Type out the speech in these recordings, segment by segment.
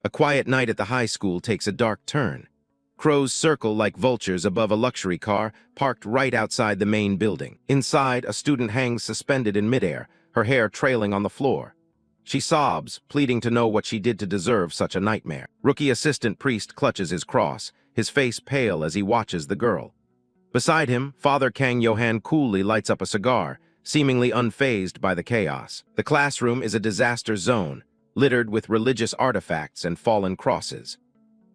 A quiet night at the high school takes a dark turn. Crows circle like vultures above a luxury car parked right outside the main building. Inside, a student hangs suspended in midair, her hair trailing on the floor. She sobs, pleading to know what she did to deserve such a nightmare. Rookie assistant priest clutches his cross, his face pale as he watches the girl. Beside him, Father Kang Yohan coolly lights up a cigar, seemingly unfazed by the chaos. The classroom is a disaster zone, littered with religious artifacts and fallen crosses.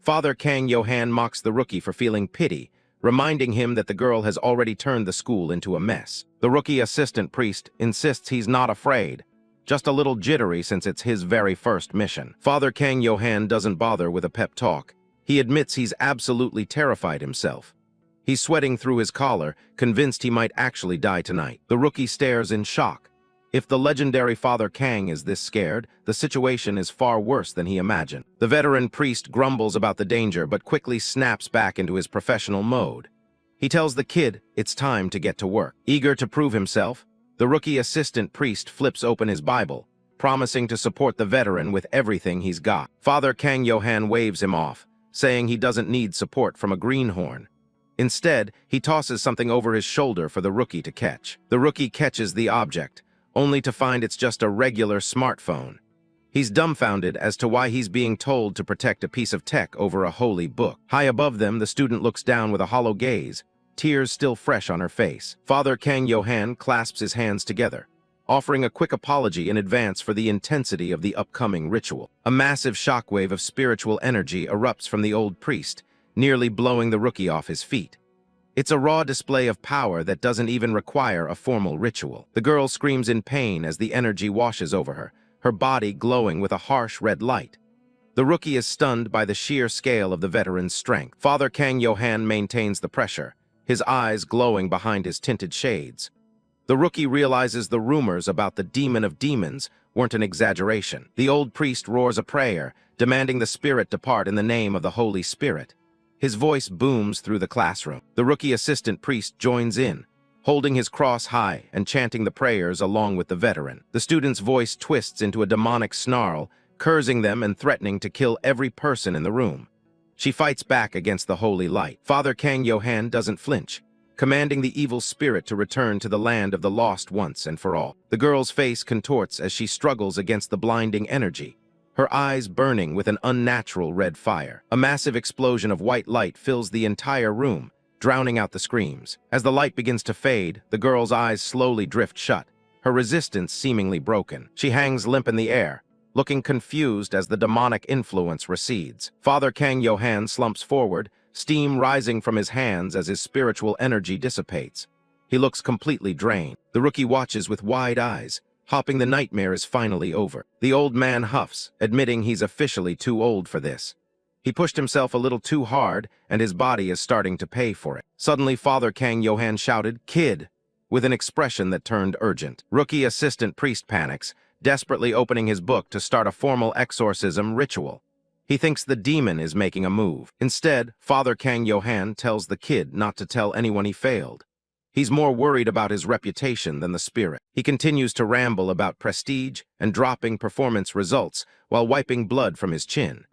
Father Kang Yohan mocks the rookie for feeling pity, reminding him that the girl has already turned the school into a mess. The rookie assistant priest insists he's not afraid, just a little jittery since it's his very first mission. Father Kang Yohan doesn't bother with a pep talk. He admits he's absolutely terrified himself. He's sweating through his collar, convinced he might actually die tonight. The rookie stares in shock. If the legendary Father Kang is this scared, the situation is far worse than he imagined. The veteran priest grumbles about the danger but quickly snaps back into his professional mode. He tells the kid it's time to get to work. Eager to prove himself, the rookie assistant priest flips open his Bible, promising to support the veteran with everything he's got. Father Kang Yohan waves him off, saying he doesn't need support from a greenhorn. Instead, he tosses something over his shoulder for the rookie to catch. The rookie catches the object, only to find it's just a regular smartphone. He's dumbfounded as to why he's being told to protect a piece of tech over a holy book. High above them, the student looks down with a hollow gaze, tears still fresh on her face. Father Kang Yohan clasps his hands together, offering a quick apology in advance for the intensity of the upcoming ritual. A massive shockwave of spiritual energy erupts from the old priest, nearly blowing the rookie off his feet. It's a raw display of power that doesn't even require a formal ritual. The girl screams in pain as the energy washes over her, her body glowing with a harsh red light. The rookie is stunned by the sheer scale of the veteran's strength. Father Kang Yohan maintains the pressure, his eyes glowing behind his tinted shades. The rookie realizes the rumors about the demon of demons weren't an exaggeration. The old priest roars a prayer, demanding the spirit depart in the name of the Holy Spirit. His voice booms through the classroom. The rookie assistant priest joins in, holding his cross high and chanting the prayers along with the veteran. The student's voice twists into a demonic snarl, cursing them and threatening to kill every person in the room. She fights back against the holy light. Father Kang Yohan doesn't flinch, commanding the evil spirit to return to the land of the lost once and for all. The girl's face contorts as she struggles against the blinding energy, her eyes burning with an unnatural red fire. A massive explosion of white light fills the entire room, drowning out the screams. As the light begins to fade, the girl's eyes slowly drift shut, her resistance seemingly broken. She hangs limp in the air, looking confused as the demonic influence recedes. Father Kang Yohan slumps forward, steam rising from his hands as his spiritual energy dissipates. He looks completely drained. The rookie watches with wide eyes, hoping the nightmare is finally over. The old man huffs, admitting he's officially too old for this. He pushed himself a little too hard, and his body is starting to pay for it. Suddenly, Father Kang Yohan shouted, "Kid!" with an expression that turned urgent. Rookie assistant priest panics, desperately opening his book to start a formal exorcism ritual. He thinks the demon is making a move. Instead, Father Kang Yohan tells the kid not to tell anyone he failed. He's more worried about his reputation than the spirit. He continues to ramble about prestige and dropping performance results while wiping blood from his chin.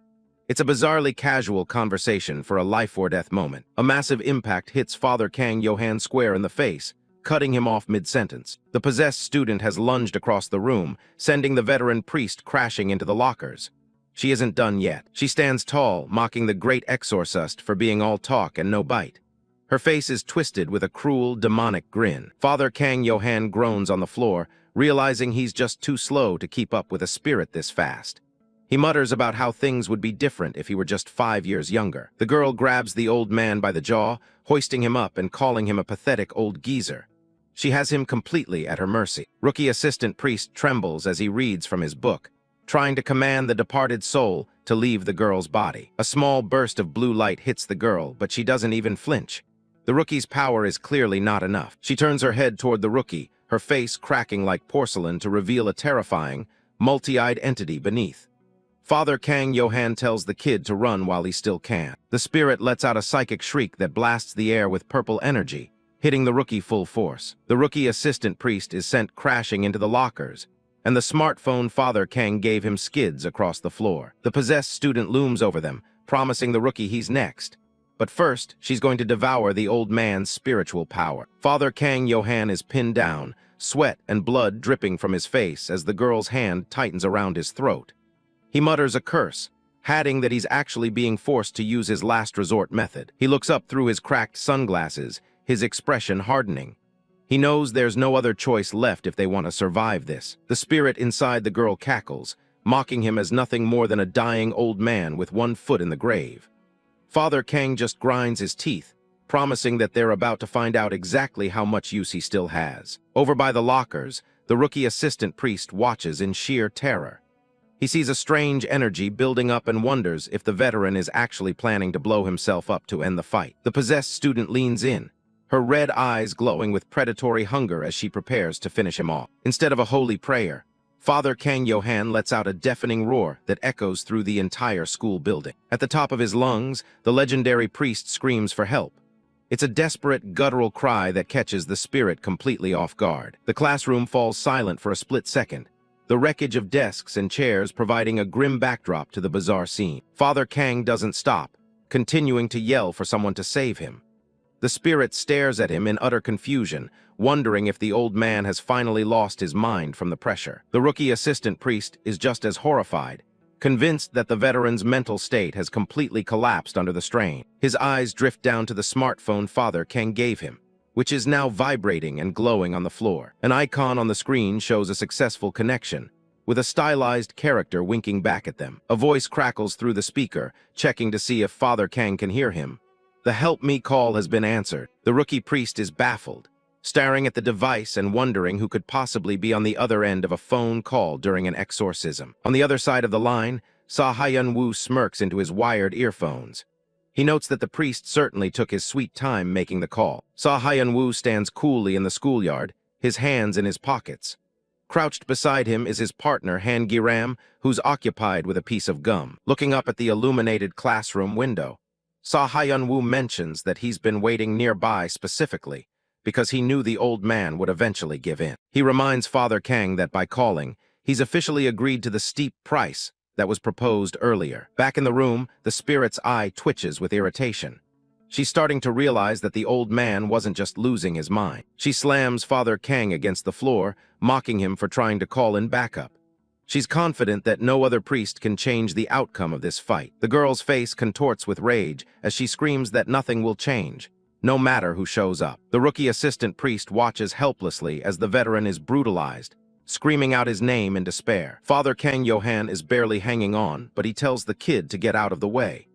It's a bizarrely casual conversation for a life-or-death moment. A massive impact hits Father Kang Yohan square in the face, cutting him off mid-sentence. The possessed student has lunged across the room, sending the veteran priest crashing into the lockers. She isn't done yet. She stands tall, mocking the great exorcist for being all talk and no bite. Her face is twisted with a cruel, demonic grin. Father Kang Yohan groans on the floor, realizing he's just too slow to keep up with a spirit this fast. He mutters about how things would be different if he were just 5 years younger. The girl grabs the old man by the jaw, hoisting him up and calling him a pathetic old geezer. She has him completely at her mercy. Rookie assistant priest trembles as he reads from his book, trying to command the departed soul to leave the girl's body. A small burst of blue light hits the girl, but she doesn't even flinch. The rookie's power is clearly not enough. She turns her head toward the rookie, her face cracking like porcelain to reveal a terrifying, multi-eyed entity beneath. Father Kang Yohan tells the kid to run while he still can. The spirit lets out a psychic shriek that blasts the air with purple energy, hitting the rookie full force. The rookie assistant priest is sent crashing into the lockers, and the smartphone Father Kang gave him skids across the floor. The possessed student looms over them, promising the rookie he's next. But first, she's going to devour the old man's spiritual power. Father Kang Johan is pinned down, sweat and blood dripping from his face as the girl's hand tightens around his throat. He mutters a curse, adding that he's actually being forced to use his last resort method. He looks up through his cracked sunglasses, his expression hardening. He knows there's no other choice left if they want to survive this. The spirit inside the girl cackles, mocking him as nothing more than a dying old man with one foot in the grave. Father Kang just grinds his teeth, promising that they're about to find out exactly how much use he still has. Over by the lockers, the rookie assistant priest watches in sheer terror. He sees a strange energy building up and wonders if the veteran is actually planning to blow himself up to end the fight. The possessed student leans in, her red eyes glowing with predatory hunger as she prepares to finish him off. Instead of a holy prayer, Father Kang Johan lets out a deafening roar that echoes through the entire school building. At the top of his lungs, the legendary priest screams for help. It's a desperate, guttural cry that catches the spirit completely off guard. The classroom falls silent for a split second, the wreckage of desks and chairs providing a grim backdrop to the bizarre scene. Father Kang doesn't stop, continuing to yell for someone to save him. The spirit stares at him in utter confusion, wondering if the old man has finally lost his mind from the pressure. The rookie assistant priest is just as horrified, convinced that the veteran's mental state has completely collapsed under the strain. His eyes drift down to the smartphone Father Kang gave him, which is now vibrating and glowing on the floor. An icon on the screen shows a successful connection, with a stylized character winking back at them. A voice crackles through the speaker, checking to see if Father Kang can hear him. The help me call has been answered. The rookie priest is baffled, staring at the device and wondering who could possibly be on the other end of a phone call during an exorcism. On the other side of the line, Sa Hyeon-woo smirks into his wired earphones. He notes that the priest certainly took his sweet time making the call. Sa Hyeon-woo stands coolly in the schoolyard, his hands in his pockets. Crouched beside him is his partner, Han Gi-ram, who's occupied with a piece of gum. Looking up at the illuminated classroom window, Sa Hyeon-woo mentions that he's been waiting nearby specifically because he knew the old man would eventually give in. He reminds Father Kang that by calling, he's officially agreed to the steep price that was proposed earlier. Back in the room, the spirit's eye twitches with irritation. She's starting to realize that the old man wasn't just losing his mind. She slams Father Kang against the floor, mocking him for trying to call in backup. She's confident that no other priest can change the outcome of this fight. The girl's face contorts with rage as she screams that nothing will change, no matter who shows up. The rookie assistant priest watches helplessly as the veteran is brutalized, screaming out his name in despair. Father Kang Johan is barely hanging on, but he tells the kid to get out of the way.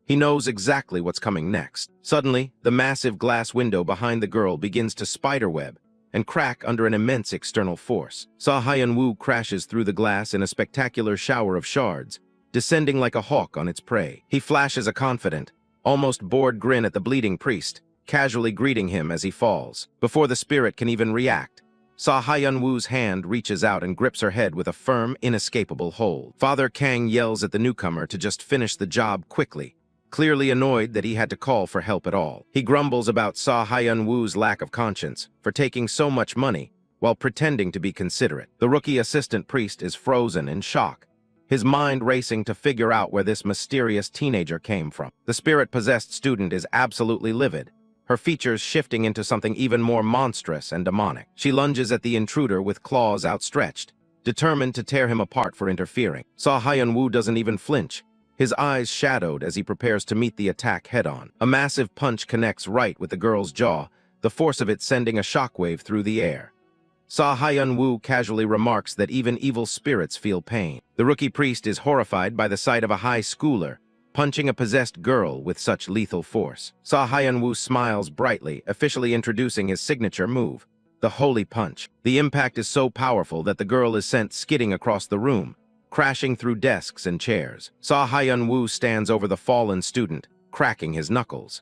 He knows exactly what's coming next. Suddenly, the massive glass window behind the girl begins to spiderweb and crack under an immense external force. Sa Hyeon-woo crashes through the glass in a spectacular shower of shards, descending like a hawk on its prey. He flashes a confident, almost bored grin at the bleeding priest, casually greeting him as he falls. Before the spirit can even react, Sa Hyeon-woo's hand reaches out and grips her head with a firm, inescapable hold. Father Kang yells at the newcomer to just finish the job quickly, clearly annoyed that he had to call for help at all. He grumbles about Sa Hyeon-woo's lack of conscience for taking so much money while pretending to be considerate. The rookie assistant priest is frozen in shock, his mind racing to figure out where this mysterious teenager came from. The spirit-possessed student is absolutely livid, her features shifting into something even more monstrous and demonic. She lunges at the intruder with claws outstretched, determined to tear him apart for interfering. Sa Hyeon-woo doesn't even flinch, his eyes shadowed as he prepares to meet the attack head-on. A massive punch connects right with the girl's jaw, the force of it sending a shockwave through the air. Sa Hyeon-woo casually remarks that even evil spirits feel pain. The rookie priest is horrified by the sight of a high schooler punching a possessed girl with such lethal force. Sa Hyeon-woo smiles brightly, officially introducing his signature move, the Holy Punch. The impact is so powerful that the girl is sent skidding across the room, crashing through desks and chairs. Sa Hyeon-woo stands over the fallen student, cracking his knuckles.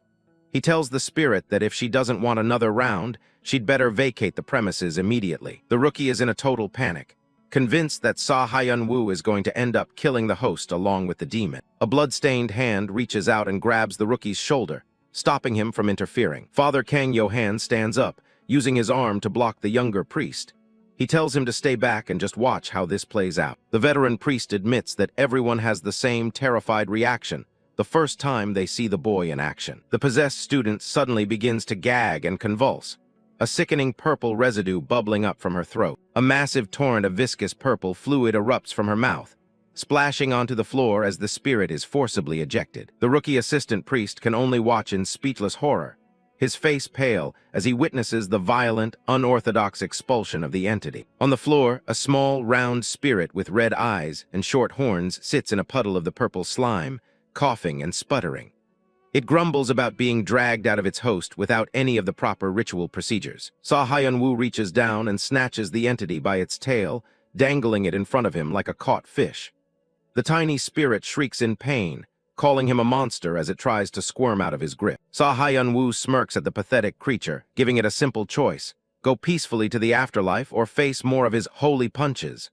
He tells the spirit that if she doesn't want another round, she'd better vacate the premises immediately. The rookie is in a total panic, convinced that Sa Hyeon-woo is going to end up killing the host along with the demon. A blood-stained hand reaches out and grabs the rookie's shoulder, stopping him from interfering. Father Kang Johan stands up, using his arm to block the younger priest. He tells him to stay back and just watch how this plays out. The veteran priest admits that everyone has the same terrified reaction the first time they see the boy in action. The possessed student suddenly begins to gag and convulse, a sickening purple residue bubbling up from her throat. A massive torrent of viscous purple fluid erupts from her mouth, splashing onto the floor as the spirit is forcibly ejected. The rookie assistant priest can only watch in speechless horror, his face pale as he witnesses the violent, unorthodox expulsion of the entity. On the floor, a small, round spirit with red eyes and short horns sits in a puddle of the purple slime, coughing and sputtering. It grumbles about being dragged out of its host without any of the proper ritual procedures. Sa Hyeon-woo reaches down and snatches the entity by its tail, dangling it in front of him like a caught fish. The tiny spirit shrieks in pain, calling him a monster as it tries to squirm out of his grip. Sa Hyeon-woo smirks at the pathetic creature, giving it a simple choice: go peacefully to the afterlife or face more of his holy punches.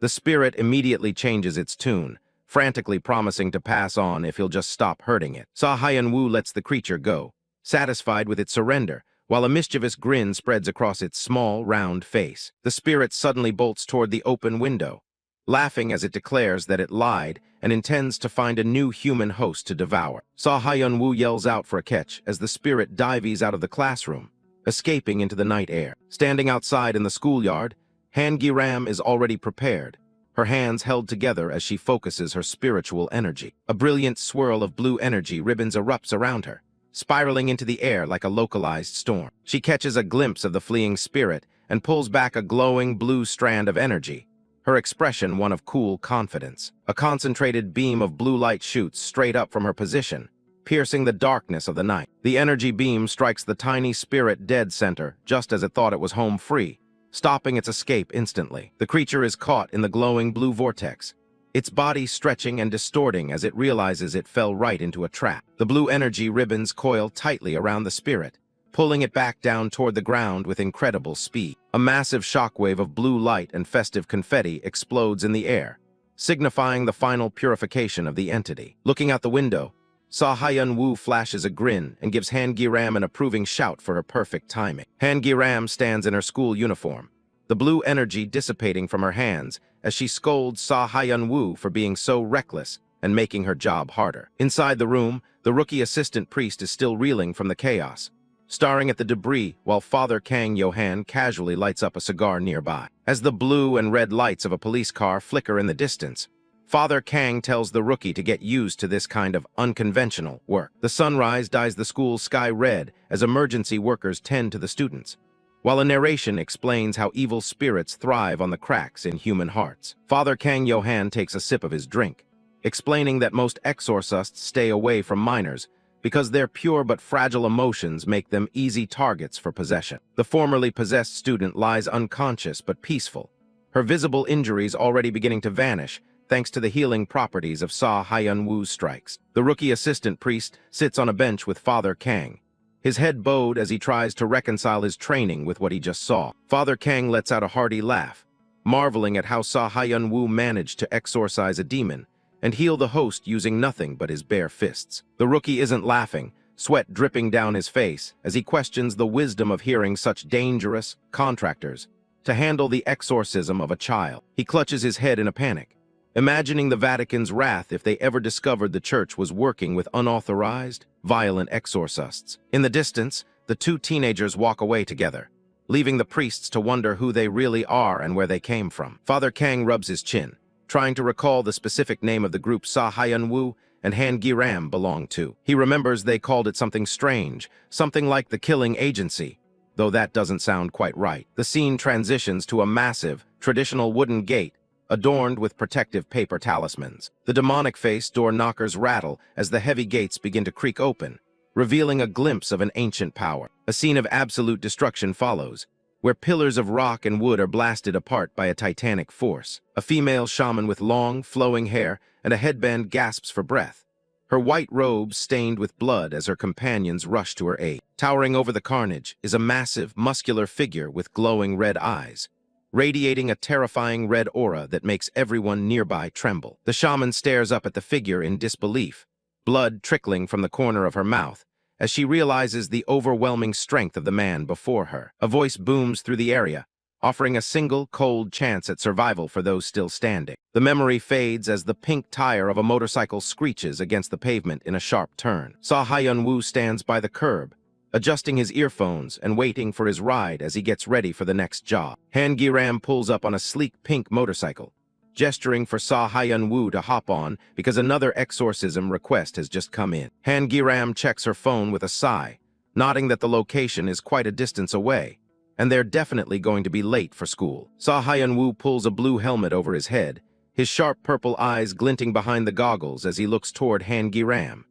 The spirit immediately changes its tune, frantically promising to pass on if he'll just stop hurting it. Sa Hyeon-woo lets the creature go, satisfied with its surrender, while a mischievous grin spreads across its small, round face. The spirit suddenly bolts toward the open window, laughing as it declares that it lied and intends to find a new human host to devour. Sa Hyeon-woo yells out for a catch as the spirit dives out of the classroom, escaping into the night air. Standing outside in the schoolyard, Han Gi-ram is already prepared, her hands held together as she focuses her spiritual energy. A brilliant swirl of blue energy ribbons erupts around her, spiraling into the air like a localized storm. She catches a glimpse of the fleeing spirit and pulls back a glowing blue strand of energy, her expression one of cool confidence. A concentrated beam of blue light shoots straight up from her position, piercing the darkness of the night. The energy beam strikes the tiny spirit dead center just as it thought it was home free, stopping its escape instantly. The creature is caught in the glowing blue vortex, its body stretching and distorting as it realizes it fell right into a trap. The blue energy ribbons coil tightly around the spirit, pulling it back down toward the ground with incredible speed. A massive shockwave of blue light and festive confetti explodes in the air, signifying the final purification of the entity. Looking out the window, Sa Hyeon-woo flashes a grin and gives Han Gi-ram an approving shout for her perfect timing. Han Gi-ram stands in her school uniform, the blue energy dissipating from her hands as she scolds Sa Hyeon-woo for being so reckless and making her job harder. Inside the room, the rookie assistant priest is still reeling from the chaos, staring at the debris while Father Kang Yohan casually lights up a cigar nearby. As the blue and red lights of a police car flicker in the distance, Father Kang tells the rookie to get used to this kind of unconventional work. The sunrise dyes the school's sky red as emergency workers tend to the students, while a narration explains how evil spirits thrive on the cracks in human hearts. Father Kang Yohan takes a sip of his drink, explaining that most exorcists stay away from minors because their pure but fragile emotions make them easy targets for possession. The formerly possessed student lies unconscious but peaceful, her visible injuries already beginning to vanish thanks to the healing properties of Sa Hyeon-woo's strikes. The rookie assistant priest sits on a bench with Father Kang, his head bowed as he tries to reconcile his training with what he just saw. Father Kang lets out a hearty laugh, marveling at how Sa Hyeon-woo managed to exorcise a demon and heal the host using nothing but his bare fists. The rookie isn't laughing, sweat dripping down his face as he questions the wisdom of hearing such dangerous contractors to handle the exorcism of a child. He clutches his head in a panic, imagining the Vatican's wrath if they ever discovered the church was working with unauthorized, violent exorcists. In the distance, the two teenagers walk away together, leaving the priests to wonder who they really are and where they came from. Father Kang rubs his chin, trying to recall the specific name of the group Sa Hyeon-woo and Han Gi-ram belonged to. He remembers they called it something strange, something like the Killing Agency, though that doesn't sound quite right. The scene transitions to a massive, traditional wooden gate adorned with protective paper talismans. The demonic-faced door knockers rattle as the heavy gates begin to creak open, revealing a glimpse of an ancient power. A scene of absolute destruction follows, where pillars of rock and wood are blasted apart by a titanic force. A female shaman with long, flowing hair and a headband gasps for breath, her white robes stained with blood as her companions rush to her aid. Towering over the carnage is a massive, muscular figure with glowing red eyes, radiating a terrifying red aura that makes everyone nearby tremble. The shaman stares up at the figure in disbelief, blood trickling from the corner of her mouth, as she realizes the overwhelming strength of the man before her. A voice booms through the area, offering a single, cold chance at survival for those still standing. The memory fades as the pink tire of a motorcycle screeches against the pavement in a sharp turn. Sa Hyeon-woo stands by the curb, adjusting his earphones and waiting for his ride as he gets ready for the next job. Han Gi-ram pulls up on a sleek pink motorcycle, gesturing for Sa Hyeon-woo to hop on because another exorcism request has just come in. Han Gi-ram checks her phone with a sigh, nodding that the location is quite a distance away, and they're definitely going to be late for school. Sa Hyeon-woo pulls a blue helmet over his head, his sharp purple eyes glinting behind the goggles as he looks toward Han Gi-ram.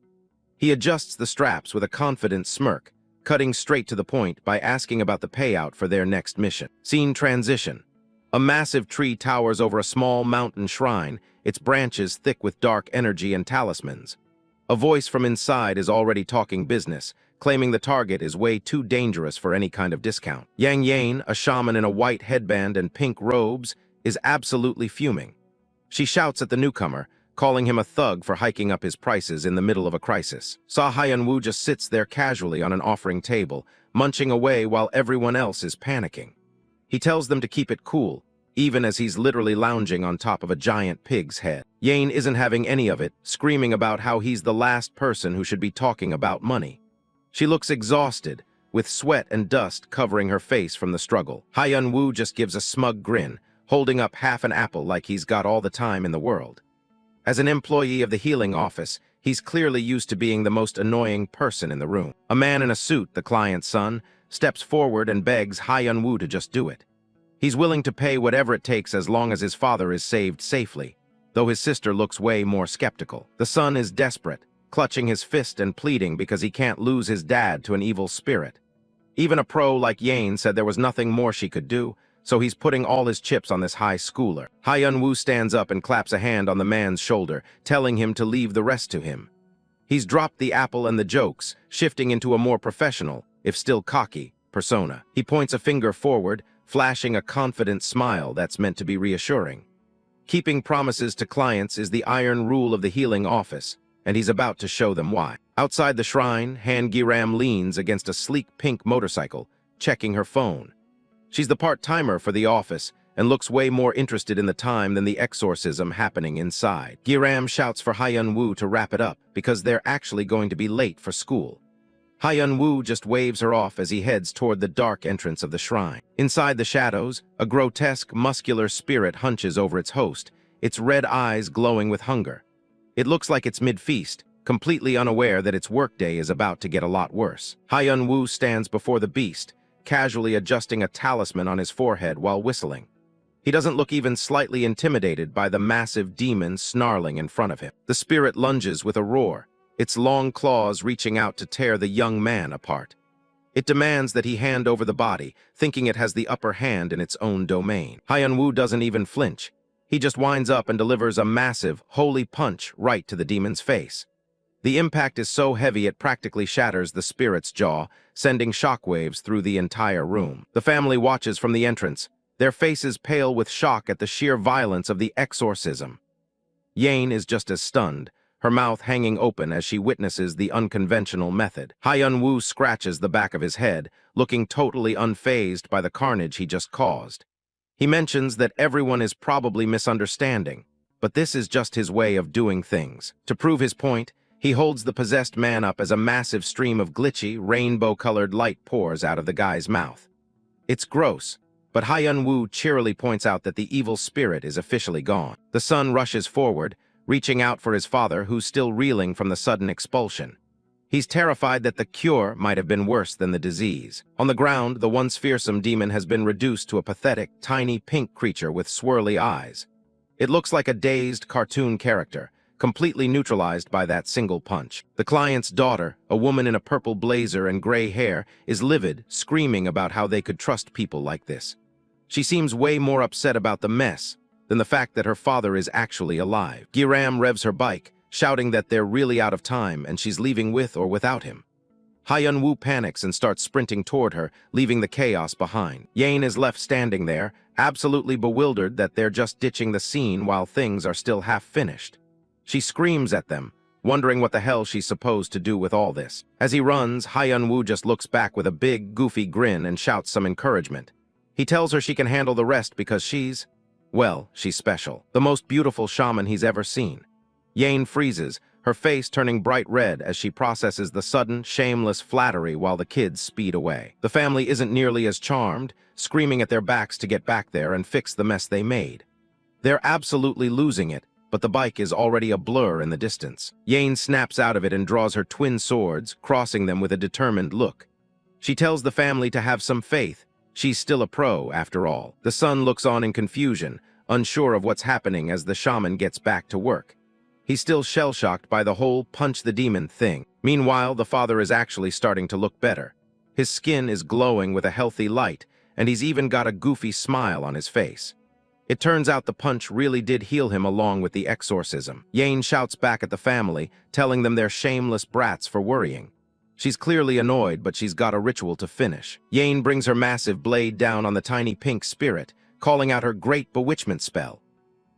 He adjusts the straps with a confident smirk, cutting straight to the point by asking about the payout for their next mission. Scene transition. A massive tree towers over a small mountain shrine, its branches thick with dark energy and talismans. A voice from inside is already talking business, claiming the target is way too dangerous for any kind of discount. Yang Yain, a shaman in a white headband and pink robes, is absolutely fuming. She shouts at the newcomer, calling him a thug for hiking up his prices in the middle of a crisis. Sa Hyeon-woo just sits there casually on an offering table, munching away while everyone else is panicking. He tells them to keep it cool, even as he's literally lounging on top of a giant pig's head. Yain isn't having any of it, screaming about how he's the last person who should be talking about money. She looks exhausted, with sweat and dust covering her face from the struggle. Hyeon-woo just gives a smug grin, holding up half an apple like he's got all the time in the world. As an employee of the healing office, he's clearly used to being the most annoying person in the room. A man in a suit, the client's son, steps forward and begs Hyeon-woo to just do it. He's willing to pay whatever it takes as long as his father is saved safely, though his sister looks way more skeptical. The son is desperate, clutching his fist and pleading because he can't lose his dad to an evil spirit. Even a pro like Yain said there was nothing more she could do, so he's putting all his chips on this high schooler. Hyeon-woo stands up and claps a hand on the man's shoulder, telling him to leave the rest to him. He's dropped the apple and the jokes, shifting into a more professional, if still cocky, persona. He points a finger forward, flashing a confident smile that's meant to be reassuring. Keeping promises to clients is the iron rule of the healing office, and he's about to show them why. Outside the shrine, Han Gi-ram leans against a sleek pink motorcycle, checking her phone. She's the part-timer for the office and looks way more interested in the time than the exorcism happening inside. Gi-ram shouts for Hyeon-woo to wrap it up because they're actually going to be late for school. Hyeon-woo just waves her off as he heads toward the dark entrance of the shrine. Inside the shadows, a grotesque, muscular spirit hunches over its host, its red eyes glowing with hunger. It looks like it's mid-feast, completely unaware that its workday is about to get a lot worse. Hyeon-woo stands before the beast, casually adjusting a talisman on his forehead while whistling. He doesn't look even slightly intimidated by the massive demon snarling in front of him. The spirit lunges with a roar, its long claws reaching out to tear the young man apart. It demands that he hand over the body, thinking it has the upper hand in its own domain. Hyeon-woo doesn't even flinch. He just winds up and delivers a massive, holy punch right to the demon's face. The impact is so heavy it practically shatters the spirit's jaw, sending shockwaves through the entire room. The family watches from the entrance, their faces pale with shock at the sheer violence of the exorcism. Yain is just as stunned, her mouth hanging open as she witnesses the unconventional method. Hyeon-woo scratches the back of his head, looking totally unfazed by the carnage he just caused. He mentions that everyone is probably misunderstanding, but this is just his way of doing things. To prove his point, he holds the possessed man up as a massive stream of glitchy, rainbow-colored light pours out of the guy's mouth. It's gross, but Hyeon-woo cheerily points out that the evil spirit is officially gone. The son rushes forward, reaching out for his father, who's still reeling from the sudden expulsion. He's terrified that the cure might have been worse than the disease. On the ground, the once fearsome demon has been reduced to a pathetic, tiny pink creature with swirly eyes. It looks like a dazed cartoon character, completely neutralized by that single punch. The client's daughter, a woman in a purple blazer and gray hair, is livid, screaming about how they could trust people like this. She seems way more upset about the mess than the fact that her father is actually alive. Gi-ram revs her bike, shouting that they're really out of time and she's leaving with or without him. Hyeon-woo panics and starts sprinting toward her, leaving the chaos behind. Yain is left standing there, absolutely bewildered that they're just ditching the scene while things are still half finished. She screams at them, wondering what the hell she's supposed to do with all this. As he runs, Hyeon-woo just looks back with a big, goofy grin and shouts some encouragement. He tells her she can handle the rest because she's special. The most beautiful shaman he's ever seen. Yane freezes, her face turning bright red as she processes the sudden, shameless flattery while the kids speed away. The family isn't nearly as charmed, screaming at their backs to get back there and fix the mess they made. They're absolutely losing it, but the bike is already a blur in the distance. Yane snaps out of it and draws her twin swords, crossing them with a determined look. She tells the family to have some faith. She's still a pro, after all. The son looks on in confusion, unsure of what's happening as the shaman gets back to work. He's still shell-shocked by the whole punch the demon thing. Meanwhile, the father is actually starting to look better. His skin is glowing with a healthy light, and he's even got a goofy smile on his face. It turns out the punch really did heal him along with the exorcism. Yane shouts back at the family, telling them they're shameless brats for worrying. She's clearly annoyed, but she's got a ritual to finish. Yane brings her massive blade down on the tiny pink spirit, calling out her great bewitchment spell.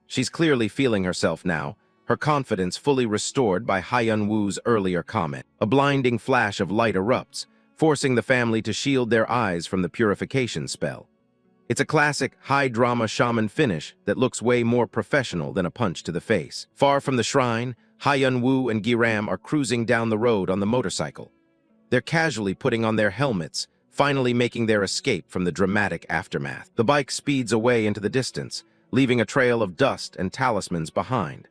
She's clearly feeling herself now, her confidence fully restored by Sa Hyeon-woo's earlier comment. A blinding flash of light erupts, forcing the family to shield their eyes from the purification spell. It's a classic high-drama shaman finish that looks way more professional than a punch to the face. Far from the shrine, Sa Hyeon-woo and Giram are cruising down the road on the motorcycle. They're casually putting on their helmets, finally making their escape from the dramatic aftermath. The bike speeds away into the distance, leaving a trail of dust and talismans behind.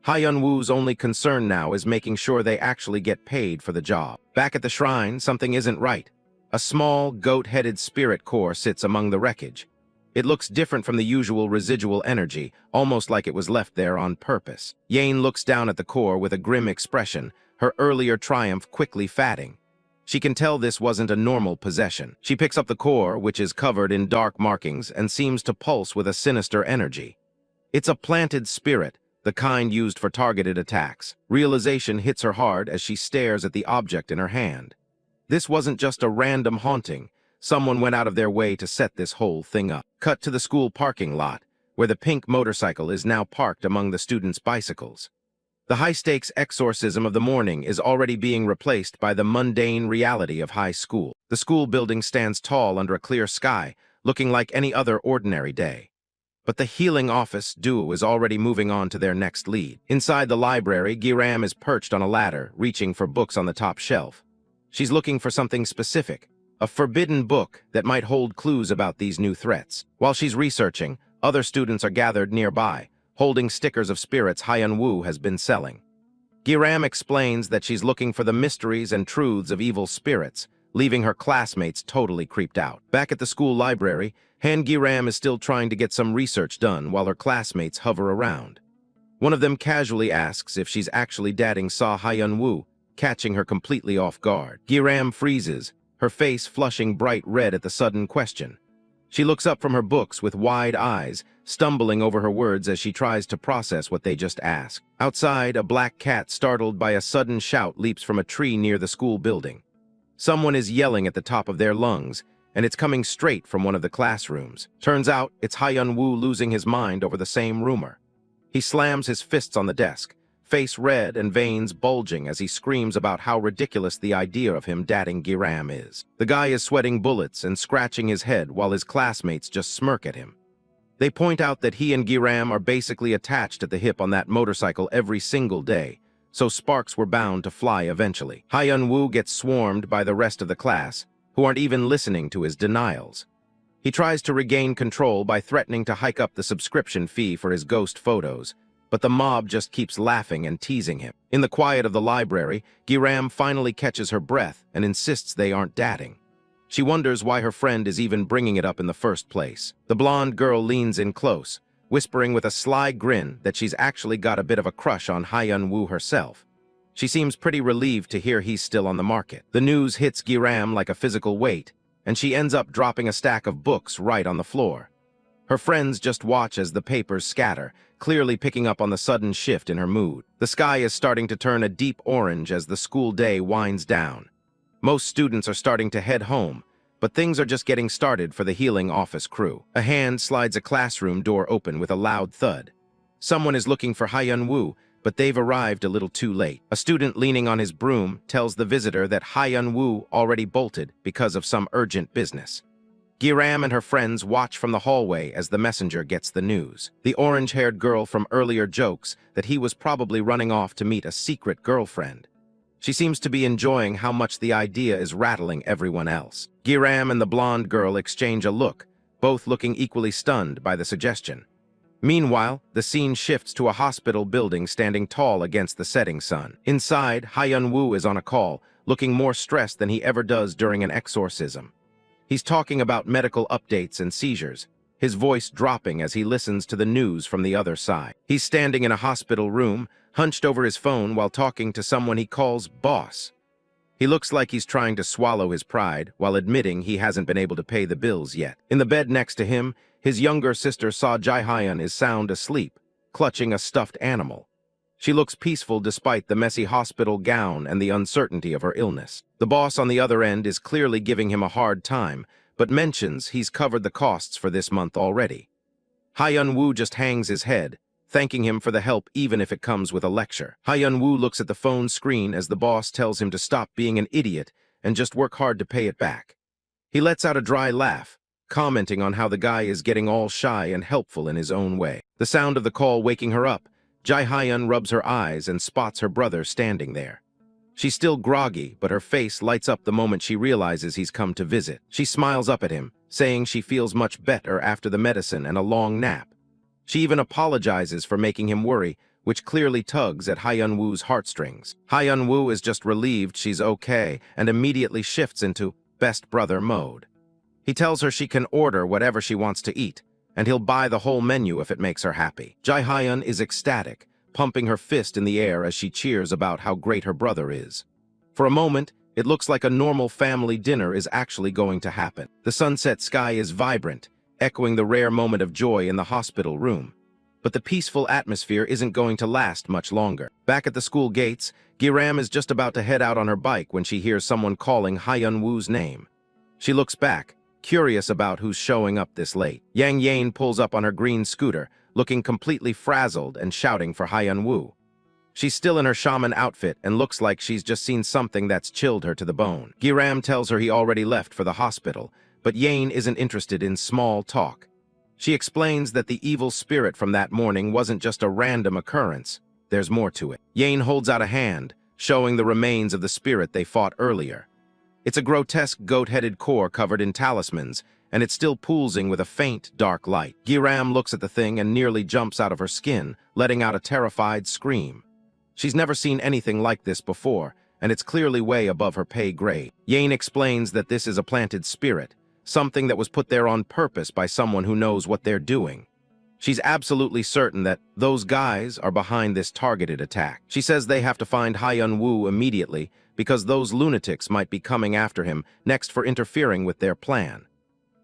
Sa Hyeon-woo's only concern now is making sure they actually get paid for the job. Back at the shrine, something isn't right. A small, goat-headed spirit core sits among the wreckage. It looks different from the usual residual energy, almost like it was left there on purpose. Yane looks down at the core with a grim expression, her earlier triumph quickly fading. She can tell this wasn't a normal possession. She picks up the core, which is covered in dark markings, and seems to pulse with a sinister energy. It's a planted spirit, the kind used for targeted attacks. Realization hits her hard as she stares at the object in her hand. This wasn't just a random haunting. Someone went out of their way to set this whole thing up. Cut to the school parking lot, where the pink motorcycle is now parked among the students' bicycles. The high-stakes exorcism of the morning is already being replaced by the mundane reality of high school. The school building stands tall under a clear sky, looking like any other ordinary day. But the healing office duo is already moving on to their next lead. Inside the library, Giram is perched on a ladder, reaching for books on the top shelf. She's looking for something specific, a forbidden book that might hold clues about these new threats. While she's researching, other students are gathered nearby, holding stickers of spirits Sa Hyeon-woo has been selling. Giram explains that she's looking for the mysteries and truths of evil spirits, leaving her classmates totally creeped out. Back at the school library, Han Giram is still trying to get some research done while her classmates hover around. One of them casually asks if she's actually dating Sa Hyeon-woo, catching her completely off guard. Giram freezes, her face flushing bright red at the sudden question. She looks up from her books with wide eyes, stumbling over her words as she tries to process what they just asked. Outside, a black cat startled by a sudden shout leaps from a tree near the school building. Someone is yelling at the top of their lungs, and it's coming straight from one of the classrooms. Turns out, it's Sa Hyeon-woo losing his mind over the same rumor. He slams his fists on the desk, face red and veins bulging as he screams about how ridiculous the idea of him dating Giram is. The guy is sweating bullets and scratching his head while his classmates just smirk at him. They point out that he and Giram are basically attached at the hip on that motorcycle every single day, so sparks were bound to fly eventually. Sa Hyeon-woo gets swarmed by the rest of the class, who aren't even listening to his denials. He tries to regain control by threatening to hike up the subscription fee for his ghost photos, but the mob just keeps laughing and teasing him. In the quiet of the library, Giram finally catches her breath and insists they aren't dating. She wonders why her friend is even bringing it up in the first place. The blonde girl leans in close, whispering with a sly grin that she's actually got a bit of a crush on Sa Hyeon-woo herself. She seems pretty relieved to hear he's still on the market. The news hits Giram like a physical weight, and she ends up dropping a stack of books right on the floor. Her friends just watch as the papers scatter, clearly picking up on the sudden shift in her mood. The sky is starting to turn a deep orange as the school day winds down. Most students are starting to head home, but things are just getting started for the healing office crew. A hand slides a classroom door open with a loud thud. Someone is looking for Sa Hyeon-woo, but they've arrived a little too late. A student leaning on his broom tells the visitor that Sa Hyeon-woo already bolted because of some urgent business. Giram and her friends watch from the hallway as the messenger gets the news. The orange-haired girl from earlier jokes that he was probably running off to meet a secret girlfriend. She seems to be enjoying how much the idea is rattling everyone else. Giram and the blonde girl exchange a look, both looking equally stunned by the suggestion. Meanwhile, the scene shifts to a hospital building standing tall against the setting sun. Inside, Sa Hyeon-woo is on a call, looking more stressed than he ever does during an exorcism. He's talking about medical updates and seizures, his voice dropping as he listens to the news from the other side. He's standing in a hospital room, hunched over his phone while talking to someone he calls boss. He looks like he's trying to swallow his pride while admitting he hasn't been able to pay the bills yet. In the bed next to him, his younger sister Sa Hyeon is sound asleep, clutching a stuffed animal. She looks peaceful despite the messy hospital gown and the uncertainty of her illness. The boss on the other end is clearly giving him a hard time, but mentions he's covered the costs for this month already. Sa Hyeon-woo just hangs his head, thanking him for the help even if it comes with a lecture. Sa Hyeon-woo looks at the phone screen as the boss tells him to stop being an idiot and just work hard to pay it back. He lets out a dry laugh, commenting on how the guy is getting all shy and helpful in his own way. The sound of the call waking her up, Sa Hyeon rubs her eyes and spots her brother standing there. She's still groggy, but her face lights up the moment she realizes he's come to visit. She smiles up at him, saying she feels much better after the medicine and a long nap. She even apologizes for making him worry, which clearly tugs at Sa Hyeon-woo's heartstrings. Sa Hyeon-woo is just relieved she's okay and immediately shifts into best brother mode. He tells her she can order whatever she wants to eat, and he'll buy the whole menu if it makes her happy. Sa Hyeon is ecstatic, pumping her fist in the air as she cheers about how great her brother is. For a moment, it looks like a normal family dinner is actually going to happen. The sunset sky is vibrant, echoing the rare moment of joy in the hospital room. But the peaceful atmosphere isn't going to last much longer. Back at the school gates, Giram is just about to head out on her bike when she hears someone calling Sa Hyeon-woo's name. She looks back, curious about who's showing up this late. Yang Yain pulls up on her green scooter, looking completely frazzled and shouting for Sa Hyeon-woo. She's still in her shaman outfit and looks like she's just seen something that's chilled her to the bone. Giram tells her he already left for the hospital, but Yain isn't interested in small talk. She explains that the evil spirit from that morning wasn't just a random occurrence. There's more to it. Yain holds out a hand, showing the remains of the spirit they fought earlier. It's a grotesque goat-headed core covered in talismans, and it's still pulsing with a faint, dark light. Giram looks at the thing and nearly jumps out of her skin, letting out a terrified scream. She's never seen anything like this before, and it's clearly way above her pay grade. Yain explains that this is a planted spirit, something that was put there on purpose by someone who knows what they're doing. She's absolutely certain that those guys are behind this targeted attack. She says they have to find Sa Hyeon-woo immediately because those lunatics might be coming after him next for interfering with their plan.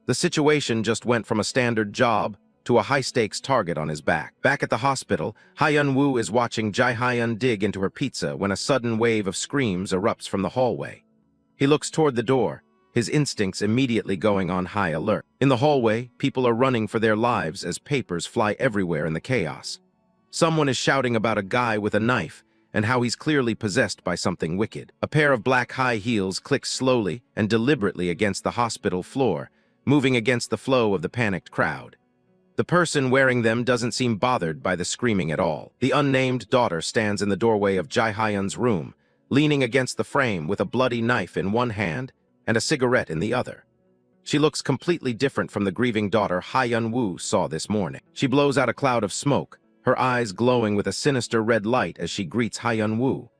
The situation just went from a standard job to a high-stakes target on his back. Back at the hospital, Sa Hyeon-woo is watching Sa Hyeon dig into her pizza when a sudden wave of screams erupts from the hallway. He looks toward the door, his instincts immediately going on high alert. In the hallway, people are running for their lives as papers fly everywhere in the chaos. Someone is shouting about a guy with a knife and how he's clearly possessed by something wicked. A pair of black high heels clicks slowly and deliberately against the hospital floor, moving against the flow of the panicked crowd. The person wearing them doesn't seem bothered by the screaming at all. The unnamed daughter stands in the doorway of Sa Hyeon's room, leaning against the frame with a bloody knife in one hand and a cigarette in the other. She looks completely different from the grieving daughter Sa Hyeon-woo saw this morning. She blows out a cloud of smoke, her eyes glowing with a sinister red light as she greets Sa Hyeon-woo.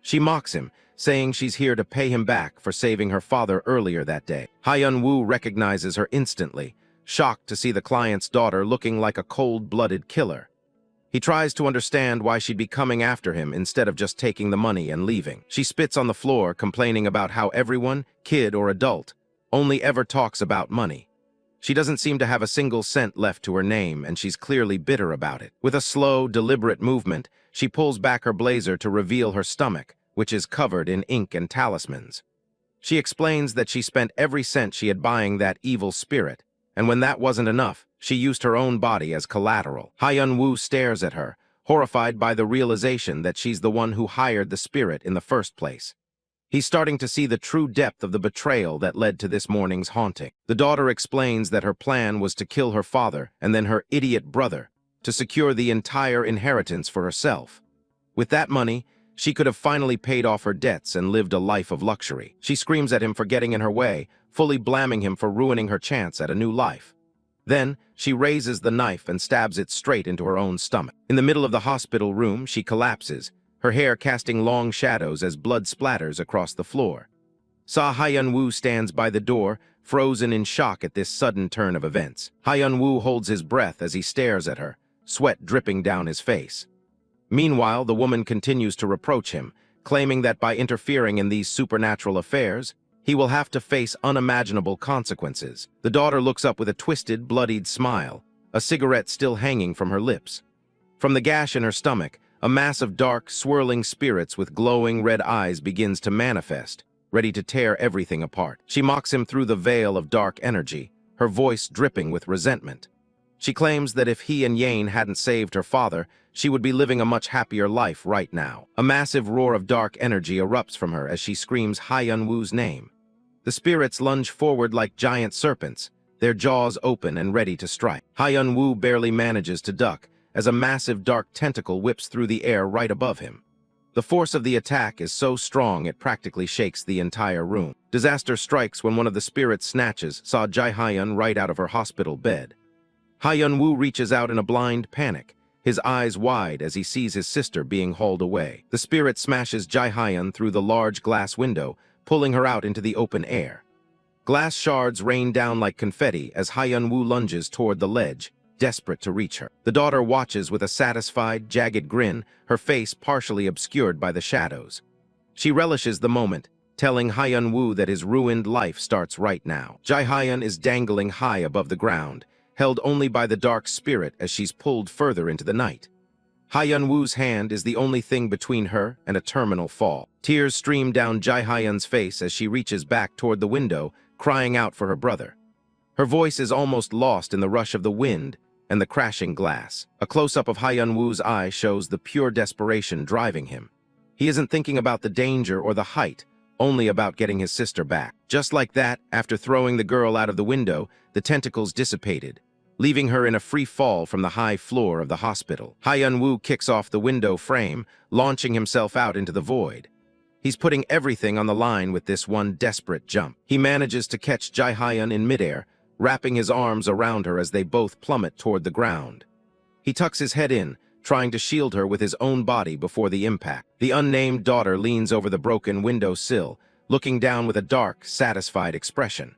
She mocks him, saying she's here to pay him back for saving her father earlier that day. Sa Hyeon-woo recognizes her instantly, shocked to see the client's daughter looking like a cold-blooded killer. He tries to understand why she'd be coming after him instead of just taking the money and leaving. She spits on the floor, complaining about how everyone, kid or adult, only ever talks about money. She doesn't seem to have a single cent left to her name, and she's clearly bitter about it. With a slow, deliberate movement, she pulls back her blazer to reveal her stomach, which is covered in ink and talismans. She explains that she spent every cent she had buying that evil spirit, and when that wasn't enough, she used her own body as collateral. Sa Hyeon-woo stares at her, horrified by the realization that she's the one who hired the spirit in the first place. He's starting to see the true depth of the betrayal that led to this morning's haunting. The daughter explains that her plan was to kill her father and then her idiot brother to secure the entire inheritance for herself. With that money, she could have finally paid off her debts and lived a life of luxury. She screams at him for getting in her way, fully blaming him for ruining her chance at a new life. Then, she raises the knife and stabs it straight into her own stomach. In the middle of the hospital room, she collapses, her hair casting long shadows as blood splatters across the floor. Sa Hyeon-woo stands by the door, frozen in shock at this sudden turn of events. Hyeon-woo holds his breath as he stares at her, sweat dripping down his face. Meanwhile, the woman continues to reproach him, claiming that by interfering in these supernatural affairs, he will have to face unimaginable consequences. The daughter looks up with a twisted, bloodied smile, a cigarette still hanging from her lips. From the gash in her stomach, a mass of dark, swirling spirits with glowing red eyes begins to manifest, ready to tear everything apart. She mocks him through the veil of dark energy, her voice dripping with resentment. She claims that if he and Yane hadn't saved her father, she would be living a much happier life right now. A massive roar of dark energy erupts from her as she screams Hyeon-woo's name. The spirits lunge forward like giant serpents, their jaws open and ready to strike. Hyeon-woo barely manages to duck as a massive dark tentacle whips through the air right above him. The force of the attack is so strong it practically shakes the entire room. Disaster strikes when one of the spirits snatches Sa Hyeon right out of her hospital bed. Hyeon-woo reaches out in a blind panic, his eyes wide as he sees his sister being hauled away. The spirit smashes Hyeon through the large glass window, pulling her out into the open air. Glass shards rain down like confetti as Hyeon-woo lunges toward the ledge, desperate to reach her. The daughter watches with a satisfied, jagged grin, her face partially obscured by the shadows. She relishes the moment, telling Hyeon-woo that his ruined life starts right now. Hyeon is dangling high above the ground, held only by the dark spirit as she's pulled further into the night. Hyeon-woo's hand is the only thing between her and a terminal fall. Tears stream down Hyeon's face as she reaches back toward the window, crying out for her brother. Her voice is almost lost in the rush of the wind and the crashing glass. A close-up of Hyeon-woo's eye shows the pure desperation driving him. He isn't thinking about the danger or the height, only about getting his sister back. Just like that, after throwing the girl out of the window, the tentacles dissipated, leaving her in a free fall from the high floor of the hospital. Hyeon-woo kicks off the window frame, launching himself out into the void. He's putting everything on the line with this one desperate jump. He manages to catch Hyeon in midair, wrapping his arms around her as they both plummet toward the ground. He tucks his head in, trying to shield her with his own body before the impact. The unnamed daughter leans over the broken window sill, looking down with a dark, satisfied expression.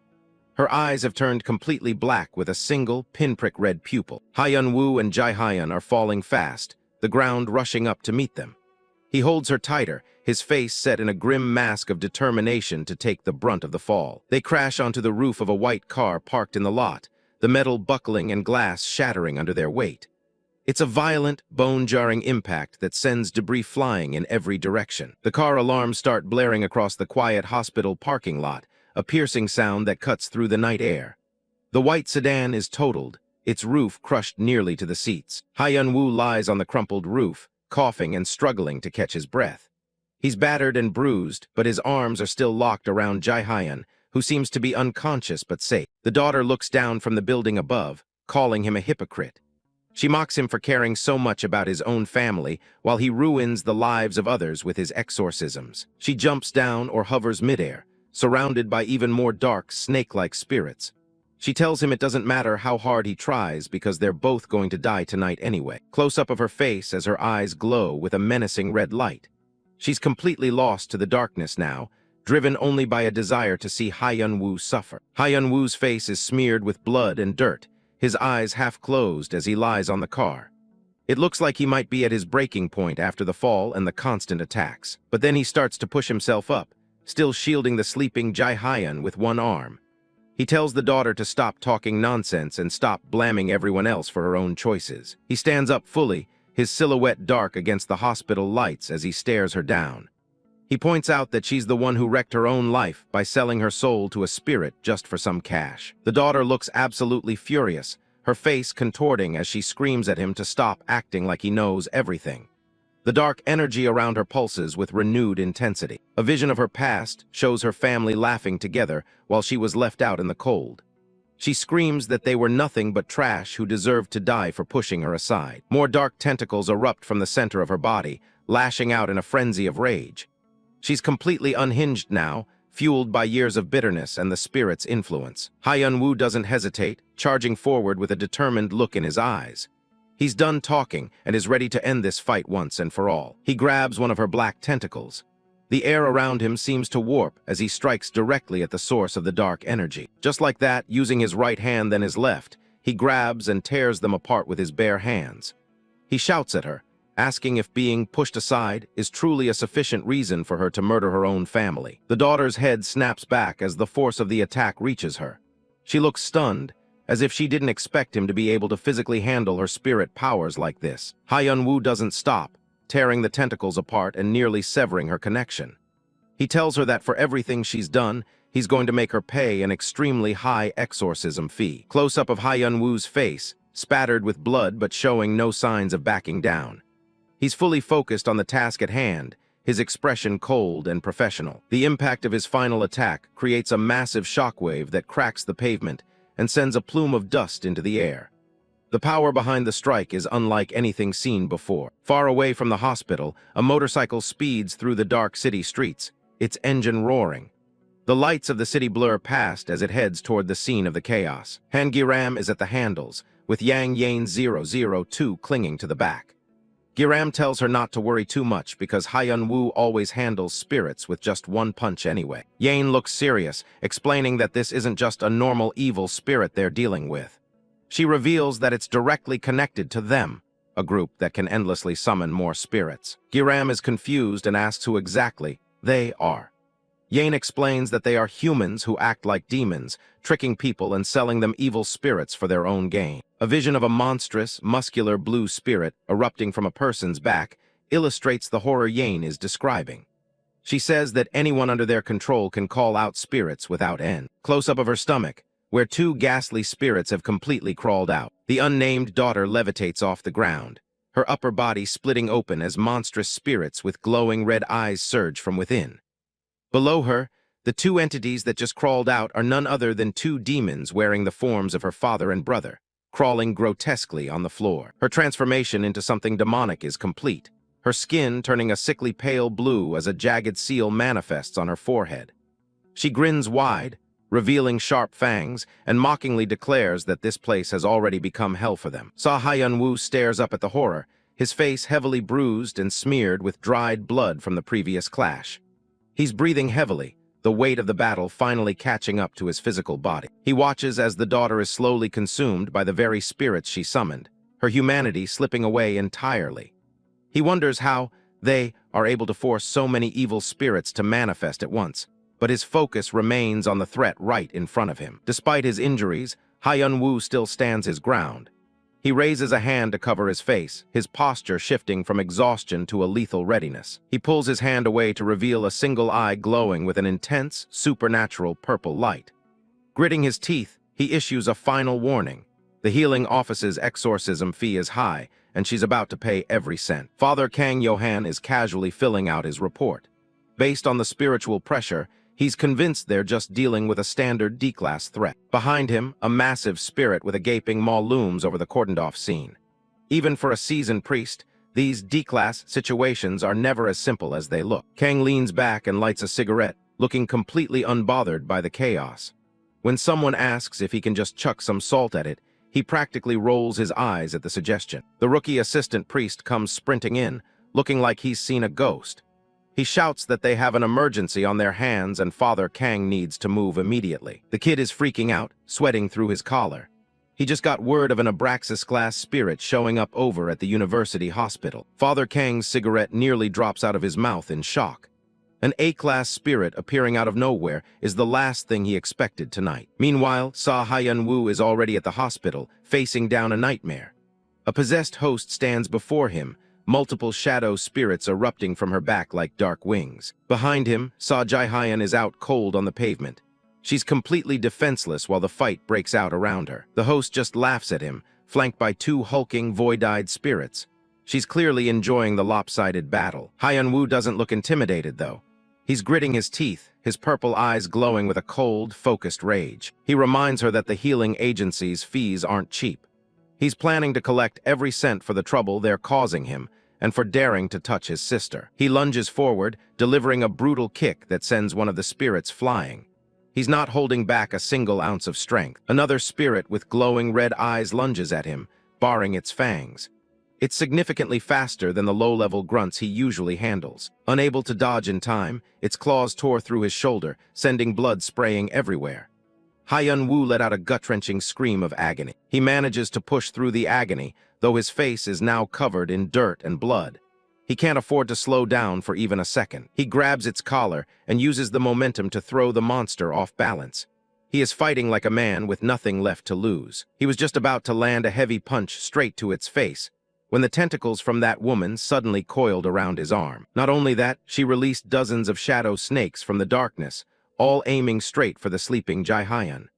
Her eyes have turned completely black with a single, pinprick red pupil. Hyeon-woo and Hyeon are falling fast, the ground rushing up to meet them. He holds her tighter, his face set in a grim mask of determination to take the brunt of the fall. They crash onto the roof of a white car parked in the lot, the metal buckling and glass shattering under their weight. It's a violent, bone-jarring impact that sends debris flying in every direction. The car alarms start blaring across the quiet hospital parking lot, a piercing sound that cuts through the night air. The white sedan is totaled, its roof crushed nearly to the seats. Hyeon-woo lies on the crumpled roof, coughing and struggling to catch his breath. He's battered and bruised, but his arms are still locked around Hyeon, who seems to be unconscious but safe. The daughter looks down from the building above, calling him a hypocrite. She mocks him for caring so much about his own family while he ruins the lives of others with his exorcisms. She jumps down or hovers midair, surrounded by even more dark, snake-like spirits. She tells him it doesn't matter how hard he tries because they're both going to die tonight anyway. Close-up of her face as her eyes glow with a menacing red light. She's completely lost to the darkness now, driven only by a desire to see Hyeon-woo suffer. Hyeon-woo's face is smeared with blood and dirt, his eyes half closed as he lies on the car. It looks like he might be at his breaking point after the fall and the constant attacks. But then he starts to push himself up, still shielding the sleeping Hyeon with one arm. He tells the daughter to stop talking nonsense and stop blaming everyone else for her own choices. He stands up fully, his silhouette dark against the hospital lights as he stares her down. He points out that she's the one who wrecked her own life by selling her soul to a spirit just for some cash. The daughter looks absolutely furious, her face contorting as she screams at him to stop acting like he knows everything. The dark energy around her pulses with renewed intensity. A vision of her past shows her family laughing together while she was left out in the cold. She screams that they were nothing but trash who deserved to die for pushing her aside. More dark tentacles erupt from the center of her body, lashing out in a frenzy of rage. She's completely unhinged now, fueled by years of bitterness and the spirit's influence. Sa Hyeon-woo doesn't hesitate, charging forward with a determined look in his eyes. He's done talking and is ready to end this fight once and for all. He grabs one of her black tentacles. The air around him seems to warp as he strikes directly at the source of the dark energy. Just like that, using his right hand then his left, he grabs and tears them apart with his bare hands. He shouts at her, asking if being pushed aside is truly a sufficient reason for her to murder her own family. The daughter's head snaps back as the force of the attack reaches her. She looks stunned, as if she didn't expect him to be able to physically handle her spirit powers like this. Sa Hyeon-woo doesn't stop, tearing the tentacles apart and nearly severing her connection. He tells her that for everything she's done, he's going to make her pay an extremely high exorcism fee. Close-up of Sa Hyeon-woo's face, spattered with blood but showing no signs of backing down. He's fully focused on the task at hand, his expression cold and professional. The impact of his final attack creates a massive shockwave that cracks the pavement and sends a plume of dust into the air. The power behind the strike is unlike anything seen before. Far away from the hospital, a motorcycle speeds through the dark city streets, its engine roaring. The lights of the city blur past as it heads toward the scene of the chaos. Han Giram is at the handles, with Yang Yane 002 clinging to the back. Giram tells her not to worry too much because Sa Hyeon-woo always handles spirits with just one punch anyway. Yane looks serious, explaining that this isn't just a normal evil spirit they're dealing with. She reveals that it's directly connected to them, a group that can endlessly summon more spirits. Giram is confused and asks who exactly they are. Yane explains that they are humans who act like demons, tricking people and selling them evil spirits for their own gain. A vision of a monstrous, muscular blue spirit erupting from a person's back illustrates the horror Yane is describing. She says that anyone under their control can call out spirits without end. Close-up of her stomach, where two ghastly spirits have completely crawled out. The unnamed daughter levitates off the ground, her upper body splitting open as monstrous spirits with glowing red eyes surge from within. Below her, the two entities that just crawled out are none other than two demons wearing the forms of her father and brother, crawling grotesquely on the floor. Her transformation into something demonic is complete, her skin turning a sickly pale blue as a jagged seal manifests on her forehead. She grins wide, revealing sharp fangs, and mockingly declares that this place has already become hell for them. Sa Hyeon-woo stares up at the horror, his face heavily bruised and smeared with dried blood from the previous clash. He's breathing heavily, the weight of the battle finally catching up to his physical body. He watches as the daughter is slowly consumed by the very spirits she summoned, her humanity slipping away entirely. He wonders how they are able to force so many evil spirits to manifest at once, but his focus remains on the threat right in front of him. Despite his injuries, Sa Hyeon-woo still stands his ground. He raises a hand to cover his face, his posture shifting from exhaustion to a lethal readiness. He pulls his hand away to reveal a single eye glowing with an intense, supernatural purple light. Gritting his teeth, he issues a final warning. The healing office's exorcism fee is high, and she's about to pay every cent. Father Kang Yohan is casually filling out his report. Based on the spiritual pressure, he's convinced they're just dealing with a standard D-class threat. Behind him, a massive spirit with a gaping maw looms over the cordoned-off scene. Even for a seasoned priest, these D-class situations are never as simple as they look. Kang leans back and lights a cigarette, looking completely unbothered by the chaos. When someone asks if he can just chuck some salt at it, he practically rolls his eyes at the suggestion. The rookie assistant priest comes sprinting in, looking like he's seen a ghost. He shouts that they have an emergency on their hands and Father Kang needs to move immediately. The kid is freaking out, sweating through his collar. He just got word of an Abraxas-class spirit showing up over at the university hospital. Father Kang's cigarette nearly drops out of his mouth in shock. An A-class spirit appearing out of nowhere is the last thing he expected tonight. Meanwhile, Sa Hyeon-woo is already at the hospital, facing down a nightmare. A possessed host stands before him, multiple shadow spirits erupting from her back like dark wings. Behind him, Sa Jae-hyun is out cold on the pavement. She's completely defenseless while the fight breaks out around her. The host just laughs at him, flanked by two hulking, void-eyed spirits. She's clearly enjoying the lopsided battle. Sa Hyeon-woo doesn't look intimidated, though. He's gritting his teeth, his purple eyes glowing with a cold, focused rage. He reminds her that the healing agency's fees aren't cheap. He's planning to collect every cent for the trouble they're causing him, and for daring to touch his sister. He lunges forward, delivering a brutal kick that sends one of the spirits flying. He's not holding back a single ounce of strength. Another spirit with glowing red eyes lunges at him, baring its fangs. It's significantly faster than the low-level grunts he usually handles. Unable to dodge in time, its claws tore through his shoulder, sending blood spraying everywhere. Sa Hyeon-woo let out a gut-wrenching scream of agony. He manages to push through the agony, though his face is now covered in dirt and blood. He can't afford to slow down for even a second. He grabs its collar and uses the momentum to throw the monster off balance. He is fighting like a man with nothing left to lose. He was just about to land a heavy punch straight to its face, when the tentacles from that woman suddenly coiled around his arm. Not only that, she released dozens of shadow snakes from the darkness, all aiming straight for the sleeping Jae-hyun.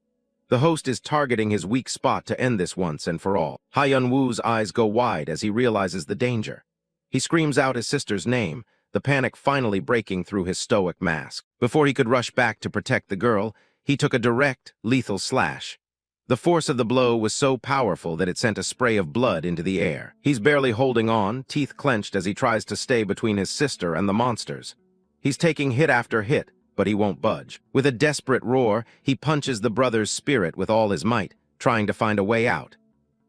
The host is targeting his weak spot to end this once and for all. Sa Hyeon-woo's eyes go wide as he realizes the danger. He screams out his sister's name, the panic finally breaking through his stoic mask. Before he could rush back to protect the girl, he took a direct, lethal slash. The force of the blow was so powerful that it sent a spray of blood into the air. He's barely holding on, teeth clenched as he tries to stay between his sister and the monsters. He's taking hit after hit, but he won't budge. With a desperate roar, he punches the brother's spirit with all his might, trying to find a way out.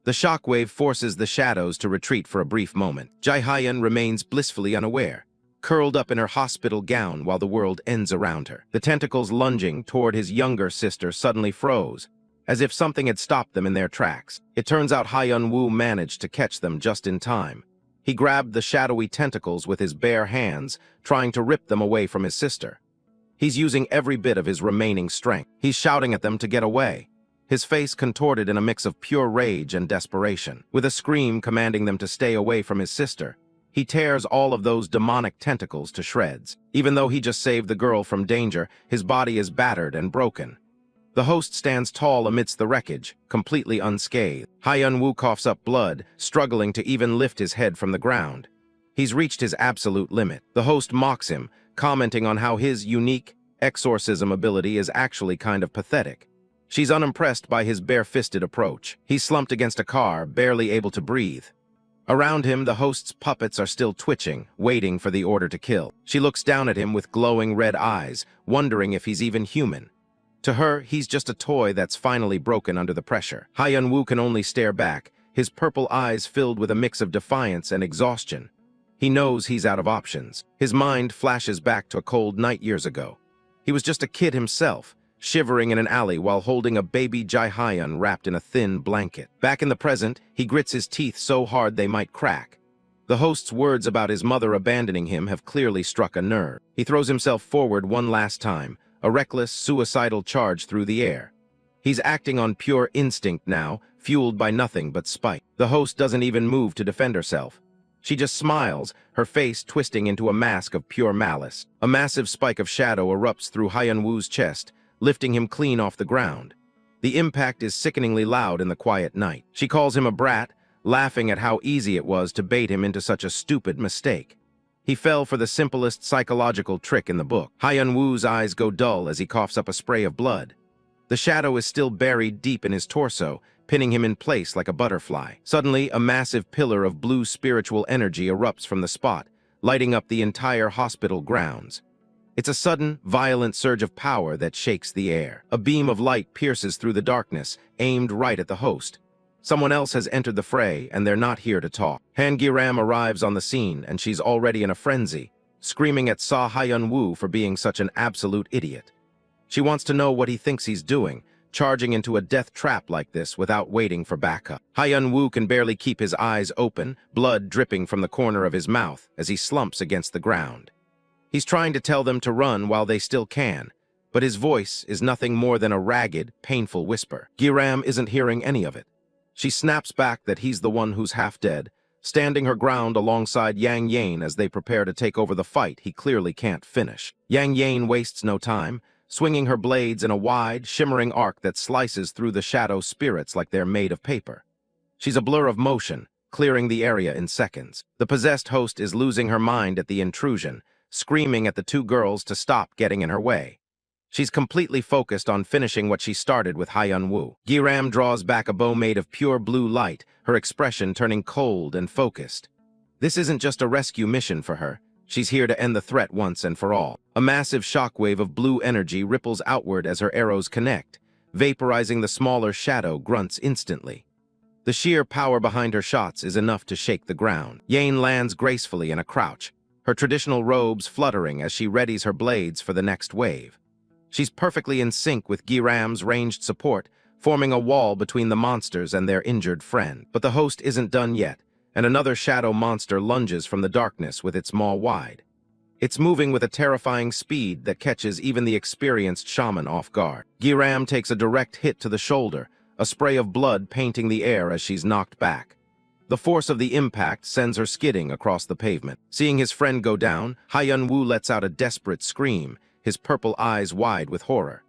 The shockwave forces the shadows to retreat for a brief moment. Jae-hyun remains blissfully unaware, curled up in her hospital gown while the world ends around her. The tentacles lunging toward his younger sister suddenly froze, as if something had stopped them in their tracks. It turns out Sa Hyeon-woo managed to catch them just in time. He grabbed the shadowy tentacles with his bare hands, trying to rip them away from his sister. He's using every bit of his remaining strength. He's shouting at them to get away, his face contorted in a mix of pure rage and desperation. With a scream commanding them to stay away from his sister, he tears all of those demonic tentacles to shreds. Even though he just saved the girl from danger, his body is battered and broken. The host stands tall amidst the wreckage, completely unscathed. Sa Hyeon-woo coughs up blood, struggling to even lift his head from the ground. He's reached his absolute limit. The host mocks him, commenting on how his unique exorcism ability is actually kind of pathetic. She's unimpressed by his bare-fisted approach. He's slumped against a car, barely able to breathe. Around him, the host's puppets are still twitching, waiting for the order to kill. She looks down at him with glowing red eyes, wondering if he's even human. To her, he's just a toy that's finally broken under the pressure. Sa Hyeon-woo can only stare back, his purple eyes filled with a mix of defiance and exhaustion. He knows he's out of options. His mind flashes back to a cold night years ago. He was just a kid himself, shivering in an alley while holding a baby Jae-hyun wrapped in a thin blanket. Back in the present, he grits his teeth so hard they might crack. The host's words about his mother abandoning him have clearly struck a nerve. He throws himself forward one last time, a reckless, suicidal charge through the air. He's acting on pure instinct now, fueled by nothing but spite. The host doesn't even move to defend herself. She just smiles, her face twisting into a mask of pure malice. A massive spike of shadow erupts through Sa Hyeon-woo's chest, lifting him clean off the ground. The impact is sickeningly loud in the quiet night. She calls him a brat, laughing at how easy it was to bait him into such a stupid mistake. He fell for the simplest psychological trick in the book. Sa Hyeon-woo's eyes go dull as he coughs up a spray of blood. The shadow is still buried deep in his torso, pinning him in place like a butterfly. Suddenly, a massive pillar of blue spiritual energy erupts from the spot, lighting up the entire hospital grounds. It's a sudden, violent surge of power that shakes the air. A beam of light pierces through the darkness, aimed right at the host. Someone else has entered the fray, and they're not here to talk. Han Gi-ram arrives on the scene, and she's already in a frenzy, screaming at Sa Hyeon-woo for being such an absolute idiot. She wants to know what he thinks he's doing, charging into a death trap like this without waiting for backup. Sa Hyeon-woo can barely keep his eyes open, blood dripping from the corner of his mouth as he slumps against the ground. He's trying to tell them to run while they still can, but his voice is nothing more than a ragged, painful whisper. Gi-ram isn't hearing any of it. She snaps back that he's the one who's half dead, standing her ground alongside Yang Yane as they prepare to take over the fight he clearly can't finish. Yang Yane wastes no time, swinging her blades in a wide, shimmering arc that slices through the shadow spirits like they're made of paper. She's a blur of motion, clearing the area in seconds. The possessed host is losing her mind at the intrusion, screaming at the two girls to stop getting in her way. She's completely focused on finishing what she started with Sa Hyeon-woo. Giram draws back a bow made of pure blue light, her expression turning cold and focused. This isn't just a rescue mission for her. She's here to end the threat once and for all. A massive shockwave of blue energy ripples outward as her arrows connect, vaporizing the smaller shadow grunts instantly. The sheer power behind her shots is enough to shake the ground. Yane lands gracefully in a crouch, her traditional robes fluttering as she readies her blades for the next wave. She's perfectly in sync with Giram's ranged support, forming a wall between the monsters and their injured friend. But the host isn't done yet, and another shadow monster lunges from the darkness with its maw wide. It's moving with a terrifying speed that catches even the experienced shaman off guard. Giram takes a direct hit to the shoulder, a spray of blood painting the air as she's knocked back. The force of the impact sends her skidding across the pavement. Seeing his friend go down, Sa Hyeon-woo lets out a desperate scream, his purple eyes wide with horror.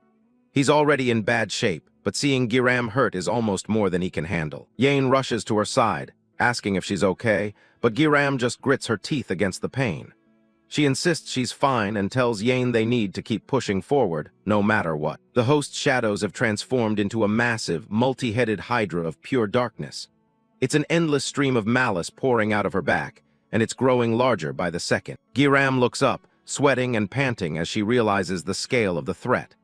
He's already in bad shape, but seeing Giram hurt is almost more than he can handle. Yane rushes to her side, asking if she's okay, but Giram just grits her teeth against the pain. She insists she's fine and tells Yane they need to keep pushing forward, no matter what. The host's shadows have transformed into a massive, multi-headed hydra of pure darkness. It's an endless stream of malice pouring out of her back, and it's growing larger by the second. Giram looks up, sweating and panting as she realizes the scale of the threat.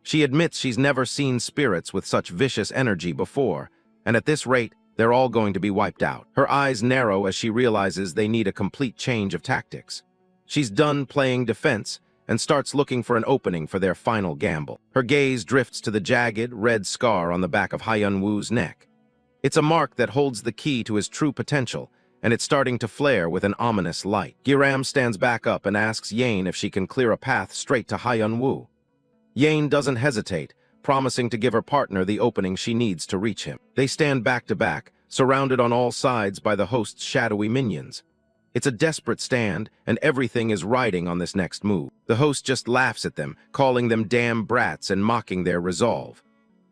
She admits she's never seen spirits with such vicious energy before, and at this rate, they're all going to be wiped out. Her eyes narrow as she realizes they need a complete change of tactics. She's done playing defense and starts looking for an opening for their final gamble. Her gaze drifts to the jagged, red scar on the back of Sa Hyeon-woo's neck. It's a mark that holds the key to his true potential, and it's starting to flare with an ominous light. Giram stands back up and asks Yane if she can clear a path straight to Sa Hyeon-woo. Yane doesn't hesitate, promising to give her partner the opening she needs to reach him. They stand back to back, surrounded on all sides by the host's shadowy minions. It's a desperate stand, and everything is riding on this next move. The host just laughs at them, calling them damn brats and mocking their resolve.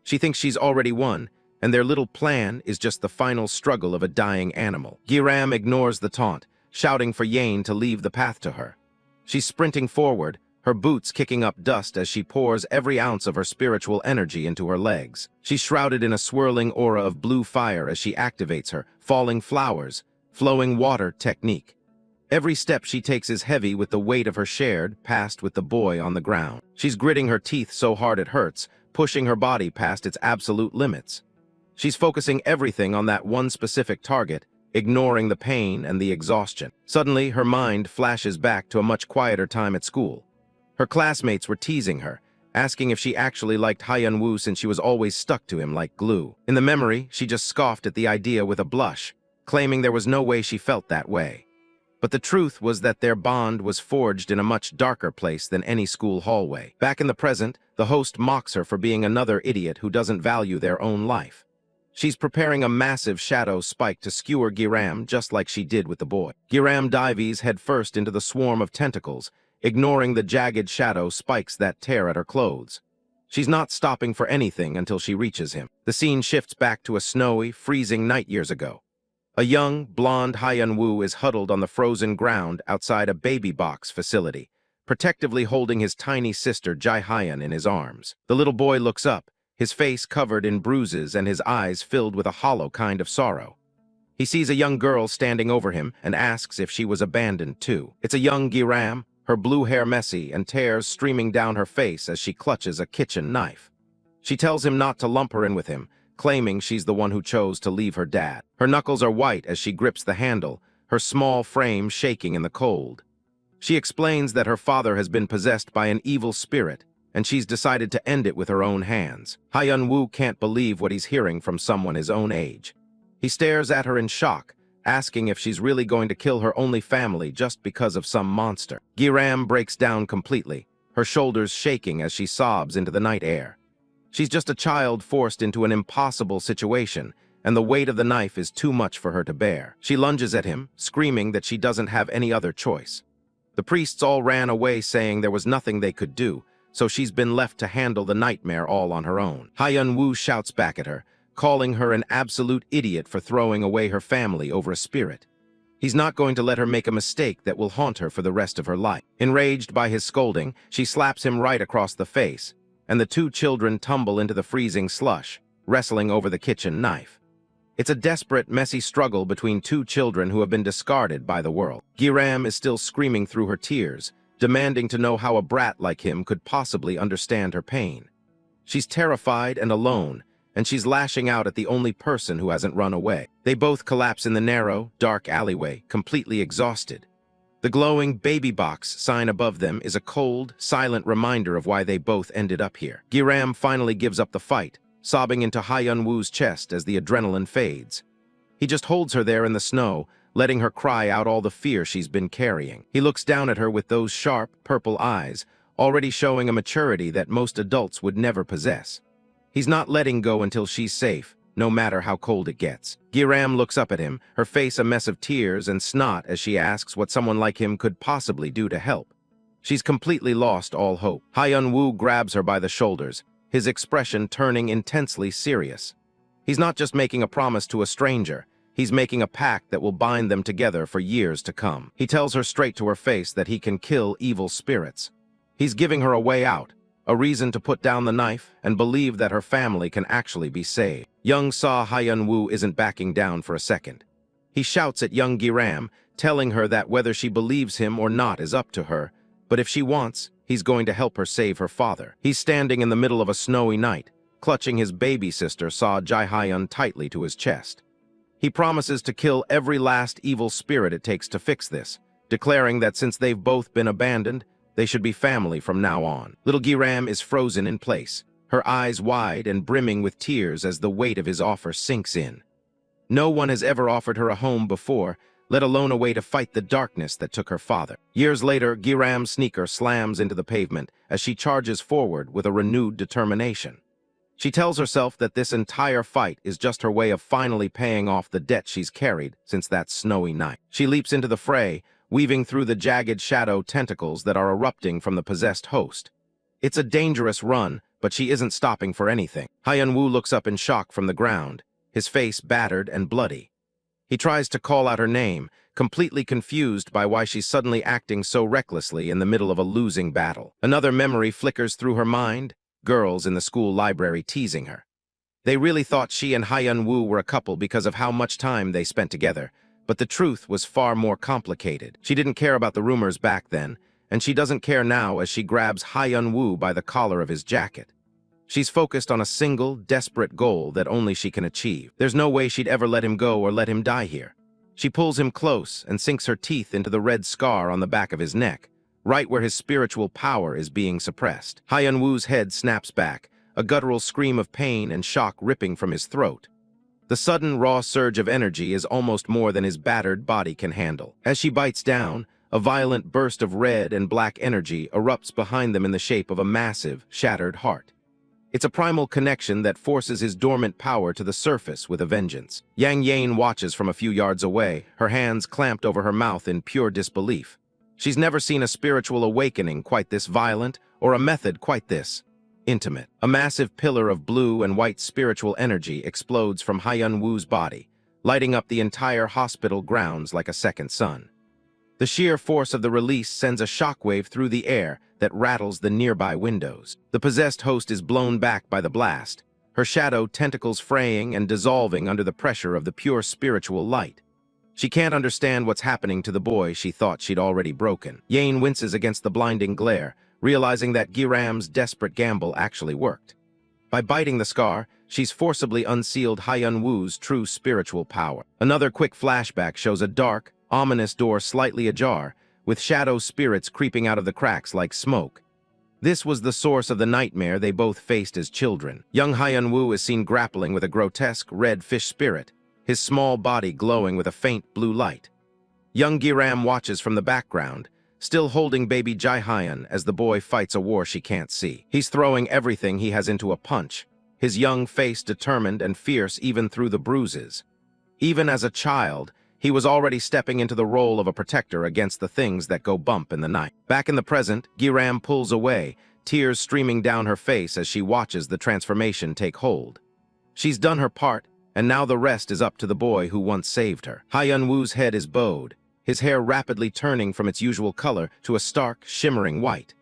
She thinks she's already won, and their little plan is just the final struggle of a dying animal. Giram ignores the taunt, shouting for Yane to leave the path to her. She's sprinting forward, her boots kicking up dust as she pours every ounce of her spiritual energy into her legs. She's shrouded in a swirling aura of blue fire as she activates her falling flowers, flowing water technique. Every step she takes is heavy with the weight of her shared past with the boy on the ground. She's gritting her teeth so hard it hurts, pushing her body past its absolute limits. She's focusing everything on that one specific target, ignoring the pain and the exhaustion. Suddenly, her mind flashes back to a much quieter time at school. Her classmates were teasing her, asking if she actually liked Sa Hyeon-woo since she was always stuck to him like glue. In the memory, she just scoffed at the idea with a blush, claiming there was no way she felt that way. But the truth was that their bond was forged in a much darker place than any school hallway. Back in the present, the host mocks her for being another idiot who doesn't value their own life. She's preparing a massive shadow spike to skewer Giram just like she did with the boy. Giram dives headfirst into the swarm of tentacles, ignoring the jagged shadow spikes that tear at her clothes. She's not stopping for anything until she reaches him. The scene shifts back to a snowy, freezing night years ago. A young, blonde Sa Hyeon-woo is huddled on the frozen ground outside a baby box facility, protectively holding his tiny sister Jae-hyun in his arms. The little boy looks up, his face covered in bruises and his eyes filled with a hollow kind of sorrow. He sees a young girl standing over him and asks if she was abandoned too. It's a young Giram, her blue hair messy and tears streaming down her face as she clutches a kitchen knife. She tells him not to lump her in with him, claiming she's the one who chose to leave her dad. Her knuckles are white as she grips the handle, her small frame shaking in the cold. She explains that her father has been possessed by an evil spirit, and she's decided to end it with her own hands. Sa Hyeon-woo can't believe what he's hearing from someone his own age. He stares at her in shock, asking if she's really going to kill her only family just because of some monster. Giram breaks down completely, her shoulders shaking as she sobs into the night air. She's just a child forced into an impossible situation, and the weight of the knife is too much for her to bear. She lunges at him, screaming that she doesn't have any other choice. The priests all ran away saying there was nothing they could do, so she's been left to handle the nightmare all on her own. Sa Hyeon-woo shouts back at her, calling her an absolute idiot for throwing away her family over a spirit. He's not going to let her make a mistake that will haunt her for the rest of her life. Enraged by his scolding, she slaps him right across the face, and the two children tumble into the freezing slush, wrestling over the kitchen knife. It's a desperate, messy struggle between two children who have been discarded by the world. Giram is still screaming through her tears, demanding to know how a brat like him could possibly understand her pain. She's terrified and alone, and she's lashing out at the only person who hasn't run away. They both collapse in the narrow, dark alleyway, completely exhausted. The glowing baby box sign above them is a cold, silent reminder of why they both ended up here. Giram finally gives up the fight, sobbing into Sa Hyeon-woo's chest as the adrenaline fades. He just holds her there in the snow, letting her cry out all the fear she's been carrying. He looks down at her with those sharp, purple eyes, already showing a maturity that most adults would never possess. He's not letting go until she's safe, no matter how cold it gets. Giram looks up at him, her face a mess of tears and snot as she asks what someone like him could possibly do to help. She's completely lost all hope. Sa Hyeon-woo grabs her by the shoulders, his expression turning intensely serious. He's not just making a promise to a stranger, he's making a pact that will bind them together for years to come. He tells her straight to her face that he can kill evil spirits. He's giving her a way out, a reason to put down the knife and believe that her family can actually be saved. Young Sa Hyeon-woo isn't backing down for a second. He shouts at young Giram, telling her that whether she believes him or not is up to her, but if she wants, he's going to help her save her father. He's standing in the middle of a snowy night, clutching his baby sister Sa Hyeon tightly to his chest. He promises to kill every last evil spirit it takes to fix this, declaring that since they've both been abandoned, they should be family from now on. Little Giram is frozen in place, her eyes wide and brimming with tears as the weight of his offer sinks in. No one has ever offered her a home before, let alone a way to fight the darkness that took her father. Years later, Giram's sneaker slams into the pavement as she charges forward with a renewed determination. She tells herself that this entire fight is just her way of finally paying off the debt she's carried since that snowy night. She leaps into the fray, weaving through the jagged shadow tentacles that are erupting from the possessed host. It's a dangerous run, but she isn't stopping for anything. Sa Hyeon-woo looks up in shock from the ground, his face battered and bloody. He tries to call out her name, completely confused by why she's suddenly acting so recklessly in the middle of a losing battle. Another memory flickers through her mind, girls in the school library teasing her. They really thought she and Sa Hyeon-woo were a couple because of how much time they spent together, but the truth was far more complicated. She didn't care about the rumors back then, and she doesn't care now as she grabs Sa Hyeon-woo by the collar of his jacket. She's focused on a single, desperate goal that only she can achieve. There's no way she'd ever let him go or let him die here. She pulls him close and sinks her teeth into the red scar on the back of his neck, right where his spiritual power is being suppressed. Sa Hyeon-woo's head snaps back, a guttural scream of pain and shock ripping from his throat. The sudden raw surge of energy is almost more than his battered body can handle. As she bites down, a violent burst of red and black energy erupts behind them in the shape of a massive, shattered heart. It's a primal connection that forces his dormant power to the surface with a vengeance. Yang Yane watches from a few yards away, her hands clamped over her mouth in pure disbelief. She's never seen a spiritual awakening quite this violent, or a method quite this intimate. A massive pillar of blue and white spiritual energy explodes from Sa Hyeon-woo's body, lighting up the entire hospital grounds like a second sun. The sheer force of the release sends a shockwave through the air that rattles the nearby windows. The possessed host is blown back by the blast, her shadow tentacles fraying and dissolving under the pressure of the pure spiritual light. She can't understand what's happening to the boy she thought she'd already broken. Yane winces against the blinding glare, realizing that Giram's desperate gamble actually worked. By biting the scar, she's forcibly unsealed Sa Hyeon-woo's true spiritual power. Another quick flashback shows a dark, ominous door slightly ajar, with shadow spirits creeping out of the cracks like smoke. This was the source of the nightmare they both faced as children. Young Sa Hyeon-woo is seen grappling with a grotesque red fish spirit, his small body glowing with a faint blue light. Young Giram watches from the background, still holding baby Jae-hyun as the boy fights a war she can't see. He's throwing everything he has into a punch, his young face determined and fierce even through the bruises. Even as a child, he was already stepping into the role of a protector against the things that go bump in the night. Back in the present, Giram pulls away, tears streaming down her face as she watches the transformation take hold. She's done her part, and now the rest is up to the boy who once saved her. Ha Hyun-woo's head is bowed, his hair rapidly turning from its usual color to a stark, shimmering white.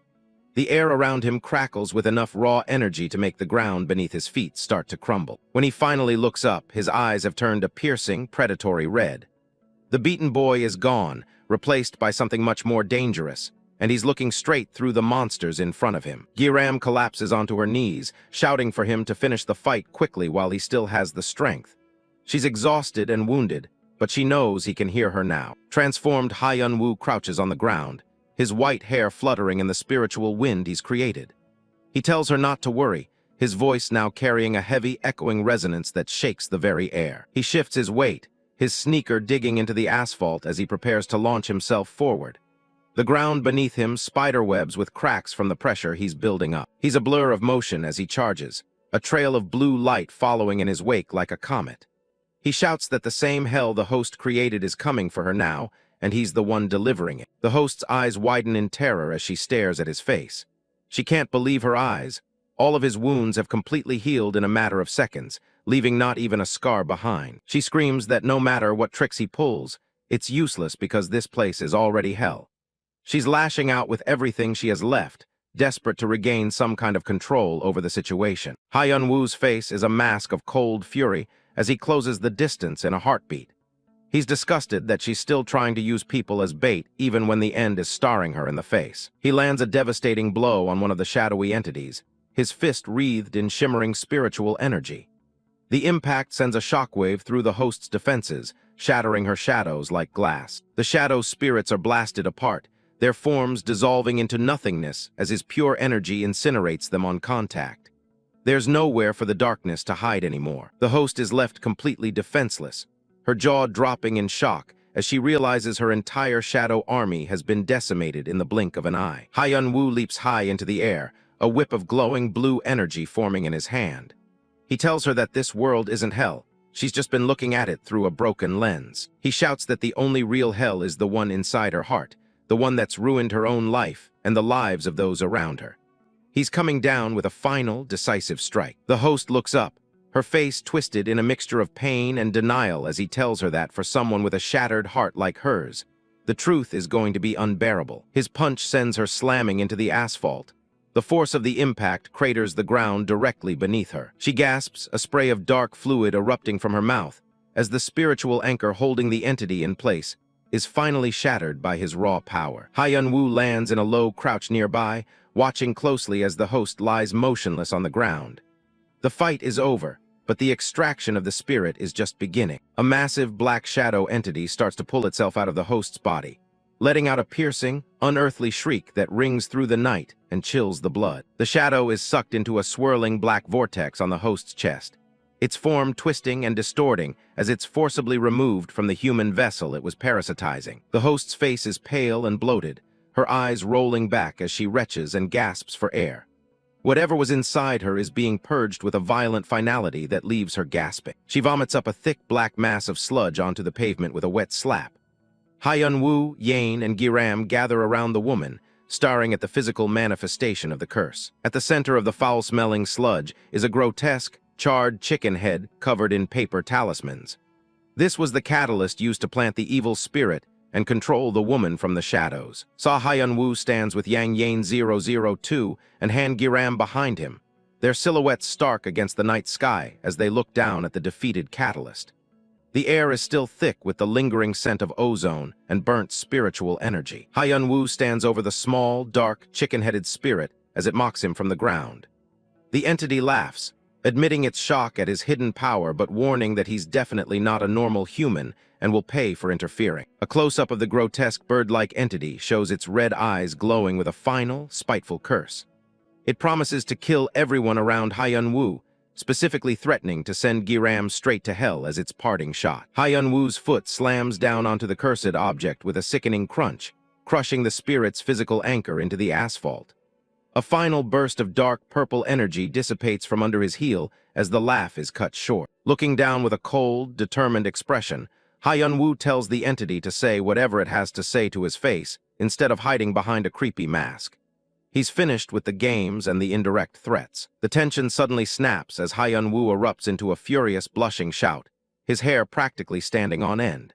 The air around him crackles with enough raw energy to make the ground beneath his feet start to crumble. When he finally looks up, his eyes have turned a piercing, predatory red. The beaten boy is gone, replaced by something much more dangerous, and he's looking straight through the monsters in front of him. Giram collapses onto her knees, shouting for him to finish the fight quickly while he still has the strength. She's exhausted and wounded, but she knows he can hear her now. Transformed Ha Hyun-woo crouches on the ground, his white hair fluttering in the spiritual wind he's created. He tells her not to worry, his voice now carrying a heavy, echoing resonance that shakes the very air. He shifts his weight, his sneaker digging into the asphalt as he prepares to launch himself forward. The ground beneath him spiderwebs with cracks from the pressure he's building up. He's a blur of motion as he charges, a trail of blue light following in his wake like a comet. He shouts that the same hell the host created is coming for her now, and he's the one delivering it. The host's eyes widen in terror as she stares at his face. She can't believe her eyes. All of his wounds have completely healed in a matter of seconds, leaving not even a scar behind. She screams that no matter what tricks he pulls, it's useless because this place is already hell. She's lashing out with everything she has left, desperate to regain some kind of control over the situation. Ha Hyun-woo's face is a mask of cold fury as he closes the distance in a heartbeat. He's disgusted that she's still trying to use people as bait even when the end is staring her in the face. He lands a devastating blow on one of the shadowy entities, his fist wreathed in shimmering spiritual energy. The impact sends a shockwave through the host's defenses, shattering her shadows like glass. The shadow spirits are blasted apart, their forms dissolving into nothingness as his pure energy incinerates them on contact. There's nowhere for the darkness to hide anymore. The host is left completely defenseless, her jaw dropping in shock as she realizes her entire shadow army has been decimated in the blink of an eye. Ha Hyun-woo leaps high into the air, a whip of glowing blue energy forming in his hand. He tells her that this world isn't hell. She's just been looking at it through a broken lens. He shouts that the only real hell is the one inside her heart, the one that's ruined her own life and the lives of those around her. He's coming down with a final, decisive strike. The host looks up, her face twisted in a mixture of pain and denial as he tells her that for someone with a shattered heart like hers, the truth is going to be unbearable. His punch sends her slamming into the asphalt. The force of the impact craters the ground directly beneath her. She gasps, a spray of dark fluid erupting from her mouth, as the spiritual anchor holding the entity in place is finally shattered by his raw power. Ha Hyun-woo lands in a low crouch nearby, watching closely as the host lies motionless on the ground. The fight is over, but the extraction of the spirit is just beginning. A massive black shadow entity starts to pull itself out of the host's body, letting out a piercing, unearthly shriek that rings through the night and chills the blood. The shadow is sucked into a swirling black vortex on the host's chest, its form twisting and distorting as it's forcibly removed from the human vessel it was parasitizing. The host's face is pale and bloated, her eyes rolling back as she retches and gasps for air. Whatever was inside her is being purged with a violent finality that leaves her gasping. She vomits up a thick black mass of sludge onto the pavement with a wet slap. Ha Hyun-woo, Yane, and Giram gather around the woman, staring at the physical manifestation of the curse. At the center of the foul-smelling sludge is a grotesque, charred chicken head covered in paper talismans. This was the catalyst used to plant the evil spirit and control the woman from the shadows. Sa Hyeon-woo stands with Yang Yane 002 and Han Giram behind him, their silhouettes stark against the night sky as they look down at the defeated catalyst. The air is still thick with the lingering scent of ozone and burnt spiritual energy. Ha Hyun-woo stands over the small, dark, chicken-headed spirit as it mocks him from the ground. The entity laughs, admitting its shock at his hidden power but warning that he's definitely not a normal human and will pay for interfering. A close-up of the grotesque bird-like entity shows its red eyes glowing with a final, spiteful curse. It promises to kill everyone around Ha Hyun-woo, specifically threatening to send Giram straight to hell as its parting shot. Ha Hyun-woo's foot slams down onto the cursed object with a sickening crunch, crushing the spirit's physical anchor into the asphalt. A final burst of dark purple energy dissipates from under his heel as the laugh is cut short. Looking down with a cold, determined expression, Ha Hyun-woo tells the entity to say whatever it has to say to his face, instead of hiding behind a creepy mask. He's finished with the games and the indirect threats. The tension suddenly snaps as Sa Hyeon-woo erupts into a furious, blushing shout, his hair practically standing on end.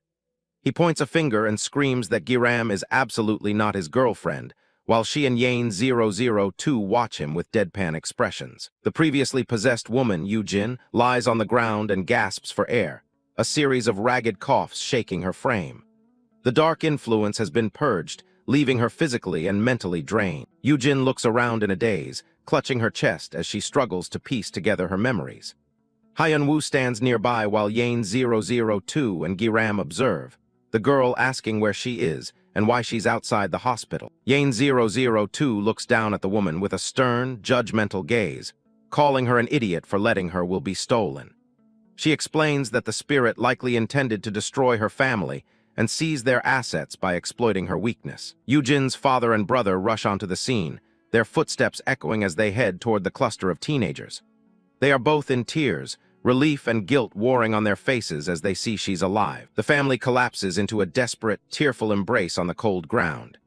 He points a finger and screams that Giram is absolutely not his girlfriend, while she and Yane-002 watch him with deadpan expressions. The previously possessed woman, Yoo-jin, lies on the ground and gasps for air, a series of ragged coughs shaking her frame. The dark influence has been purged, leaving her physically and mentally drained. Yoo-jin looks around in a daze, clutching her chest as she struggles to piece together her memories. Sa Hyeon-woo stands nearby while Yane-002 and Giram observe, the girl asking where she is and why she's outside the hospital. Yane-002 looks down at the woman with a stern, judgmental gaze, calling her an idiot for letting her will be stolen. She explains that the spirit likely intended to destroy her family and seize their assets by exploiting her weakness. Yoo-jin's father and brother rush onto the scene, their footsteps echoing as they head toward the cluster of teenagers. They are both in tears, relief and guilt warring on their faces as they see she's alive. The family collapses into a desperate, tearful embrace on the cold ground.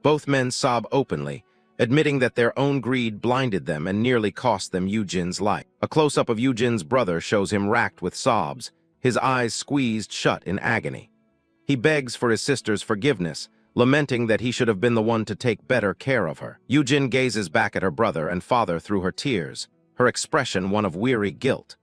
Both men sob openly, admitting that their own greed blinded them and nearly cost them Yoo-jin's life. A close-up of Yoo-jin's brother shows him racked with sobs, his eyes squeezed shut in agony. He begs for his sister's forgiveness, lamenting that he should have been the one to take better care of her. Yoo-jin gazes back at her brother and father through her tears, her expression one of weary guilt.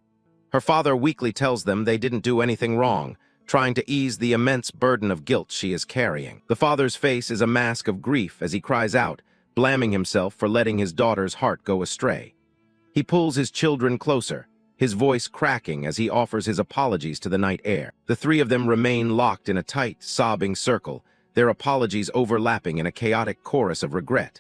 Her father weakly tells them they didn't do anything wrong, trying to ease the immense burden of guilt she is carrying. The father's face is a mask of grief as he cries out, blaming himself for letting his daughter's heart go astray. He pulls his children closer, his voice cracking as he offers his apologies to the night air. The three of them remain locked in a tight, sobbing circle, their apologies overlapping in a chaotic chorus of regret.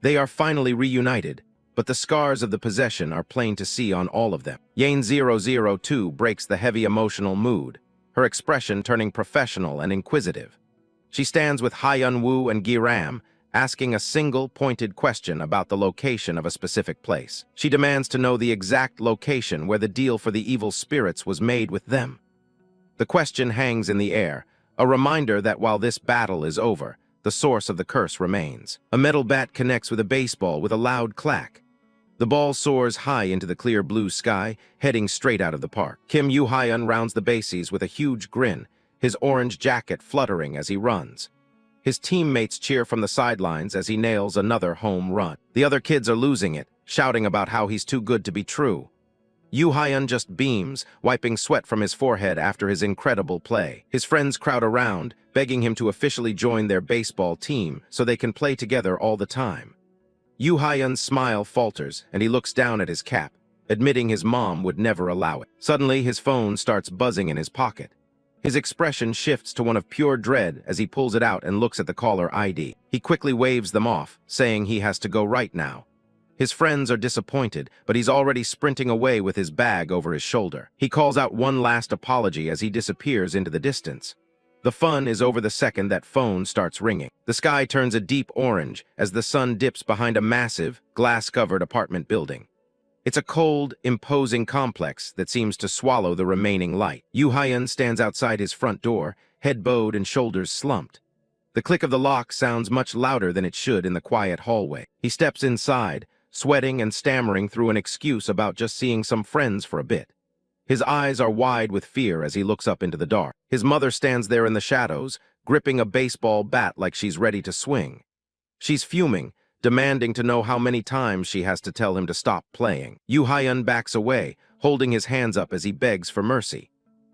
They are finally reunited, but the scars of the possession are plain to see on all of them. Yane-002 breaks the heavy emotional mood, her expression turning professional and inquisitive. She stands with Sa Hyeon-woo and Giram, asking a single, pointed question about the location of a specific place. She demands to know the exact location where the deal for the evil spirits was made with them. The question hangs in the air, a reminder that while this battle is over, the source of the curse remains. A metal bat connects with a baseball with a loud clack. The ball soars high into the clear blue sky, heading straight out of the park. Kim Yoo-hyun rounds the bases with a huge grin, his orange jacket fluttering as he runs. His teammates cheer from the sidelines as he nails another home run. The other kids are losing it, shouting about how he's too good to be true. Yoo-hyun just beams, wiping sweat from his forehead after his incredible play. His friends crowd around, begging him to officially join their baseball team so they can play together all the time. Yoo-hyun's smile falters, and he looks down at his cap, admitting his mom would never allow it. Suddenly, his phone starts buzzing in his pocket. His expression shifts to one of pure dread as he pulls it out and looks at the caller ID. He quickly waves them off, saying he has to go right now. His friends are disappointed, but he's already sprinting away with his bag over his shoulder. He calls out one last apology as he disappears into the distance. The fun is over the second that phone starts ringing. The sky turns a deep orange as the sun dips behind a massive, glass-covered apartment building. It's a cold, imposing complex that seems to swallow the remaining light. Yoo-hyun stands outside his front door, head bowed and shoulders slumped. The click of the lock sounds much louder than it should in the quiet hallway. He steps inside, sweating and stammering through an excuse about just seeing some friends for a bit. His eyes are wide with fear as he looks up into the dark. His mother stands there in the shadows, gripping a baseball bat like she's ready to swing. She's fuming, demanding to know how many times she has to tell him to stop playing. Yoo-hyun backs away, holding his hands up as he begs for mercy.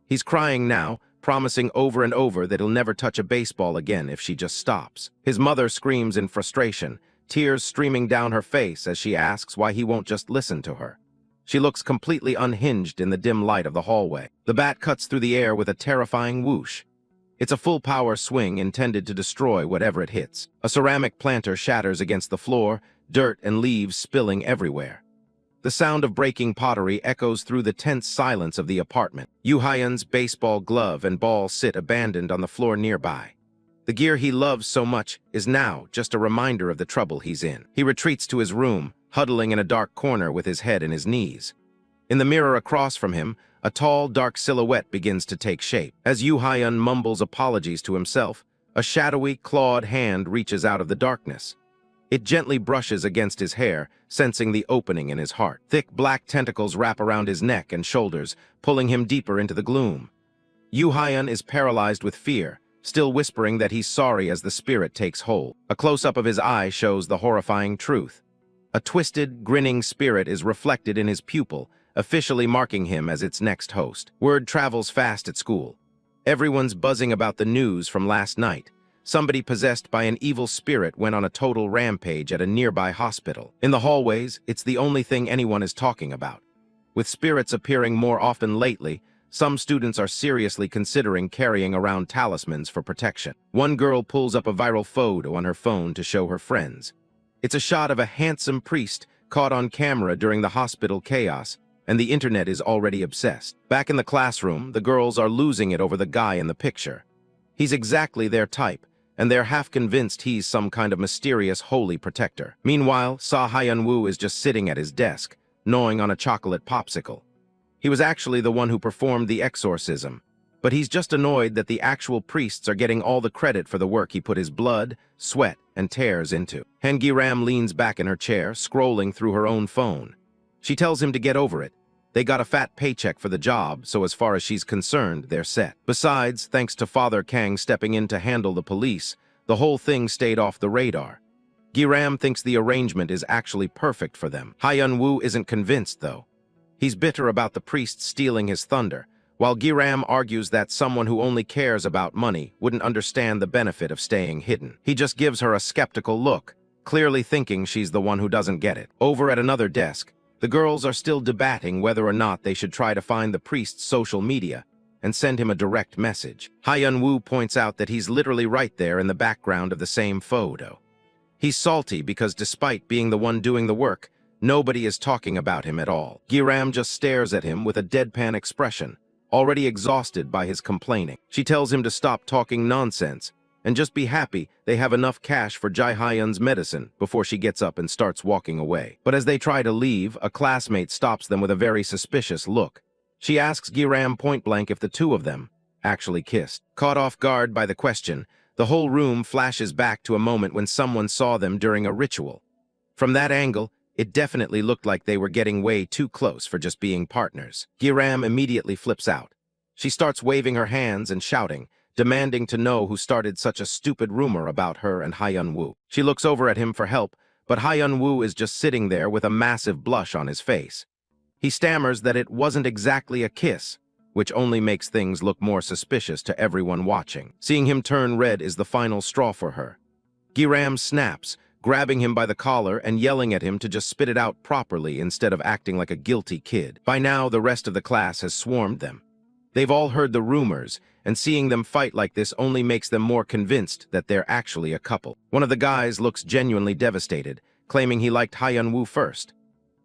He's crying now, promising over and over that he'll never touch a baseball again if she just stops. His mother screams in frustration, tears streaming down her face as she asks why he won't just listen to her. She looks completely unhinged in the dim light of the hallway. The bat cuts through the air with a terrifying whoosh. It's a full-power swing intended to destroy whatever it hits. A ceramic planter shatters against the floor, dirt and leaves spilling everywhere. The sound of breaking pottery echoes through the tense silence of the apartment. Yoo-hyun's baseball glove and ball sit abandoned on the floor nearby. The gear he loves so much is now just a reminder of the trouble he's in. He retreats to his room, huddling in a dark corner with his head in his knees. In the mirror across from him, a tall, dark silhouette begins to take shape. As Yoo-hyun mumbles apologies to himself, a shadowy, clawed hand reaches out of the darkness. It gently brushes against his hair, sensing the opening in his heart. Thick black tentacles wrap around his neck and shoulders, pulling him deeper into the gloom. Yoo Hyun is paralyzed with fear, still whispering that he's sorry as the spirit takes hold. A close-up of his eye shows the horrifying truth. A twisted, grinning spirit is reflected in his pupil, officially marking him as its next host. Word travels fast at school. Everyone's buzzing about the news from last night. Somebody possessed by an evil spirit went on a total rampage at a nearby hospital. In the hallways, it's the only thing anyone is talking about. With spirits appearing more often lately, some students are seriously considering carrying around talismans for protection. One girl pulls up a viral photo on her phone to show her friends. It's a shot of a handsome priest caught on camera during the hospital chaos, and the internet is already obsessed. Back in the classroom, the girls are losing it over the guy in the picture. He's exactly their type, and they're half convinced he's some kind of mysterious holy protector. Meanwhile, Sa Hyeon-woo is just sitting at his desk, gnawing on a chocolate popsicle. He was actually the one who performed the exorcism, but he's just annoyed that the actual priests are getting all the credit for the work he put his blood, sweat, and tears into. Gi-ram leans back in her chair, scrolling through her own phone. She tells him to get over it. They got a fat paycheck for the job, so as far as she's concerned, they're set. Besides, thanks to Father Kang stepping in to handle the police, the whole thing stayed off the radar. Gi-ram thinks the arrangement is actually perfect for them. Hyeon-woo isn't convinced, though. He's bitter about the priest stealing his thunder, while Gi-ram argues that someone who only cares about money wouldn't understand the benefit of staying hidden. He just gives her a skeptical look, clearly thinking she's the one who doesn't get it. Over at another desk, the girls are still debating whether or not they should try to find the priest's social media and send him a direct message. Hyeon-woo points out that he's literally right there in the background of the same photo. He's salty because despite being the one doing the work, nobody is talking about him at all. Gi-ram just stares at him with a deadpan expression, already exhausted by his complaining. She tells him to stop talking nonsense and just be happy they have enough cash for Jae-hyun's medicine before she gets up and starts walking away. But as they try to leave, a classmate stops them with a very suspicious look. She asks Gi-ram point-blank if the two of them actually kissed. Caught off guard by the question, the whole room flashes back to a moment when someone saw them during a ritual. From that angle, it definitely looked like they were getting way too close for just being partners. Gi-ram immediately flips out. She starts waving her hands and shouting, demanding to know who started such a stupid rumor about her and Hyeon-woo. She looks over at him for help, but Hyeon-woo is just sitting there with a massive blush on his face. He stammers that it wasn't exactly a kiss, which only makes things look more suspicious to everyone watching. Seeing him turn red is the final straw for her. Gi-ram snaps, grabbing him by the collar and yelling at him to just spit it out properly instead of acting like a guilty kid. By now, the rest of the class has swarmed them. They've all heard the rumors, and seeing them fight like this only makes them more convinced that they're actually a couple. One of the guys looks genuinely devastated, claiming he liked Hyeon-woo first.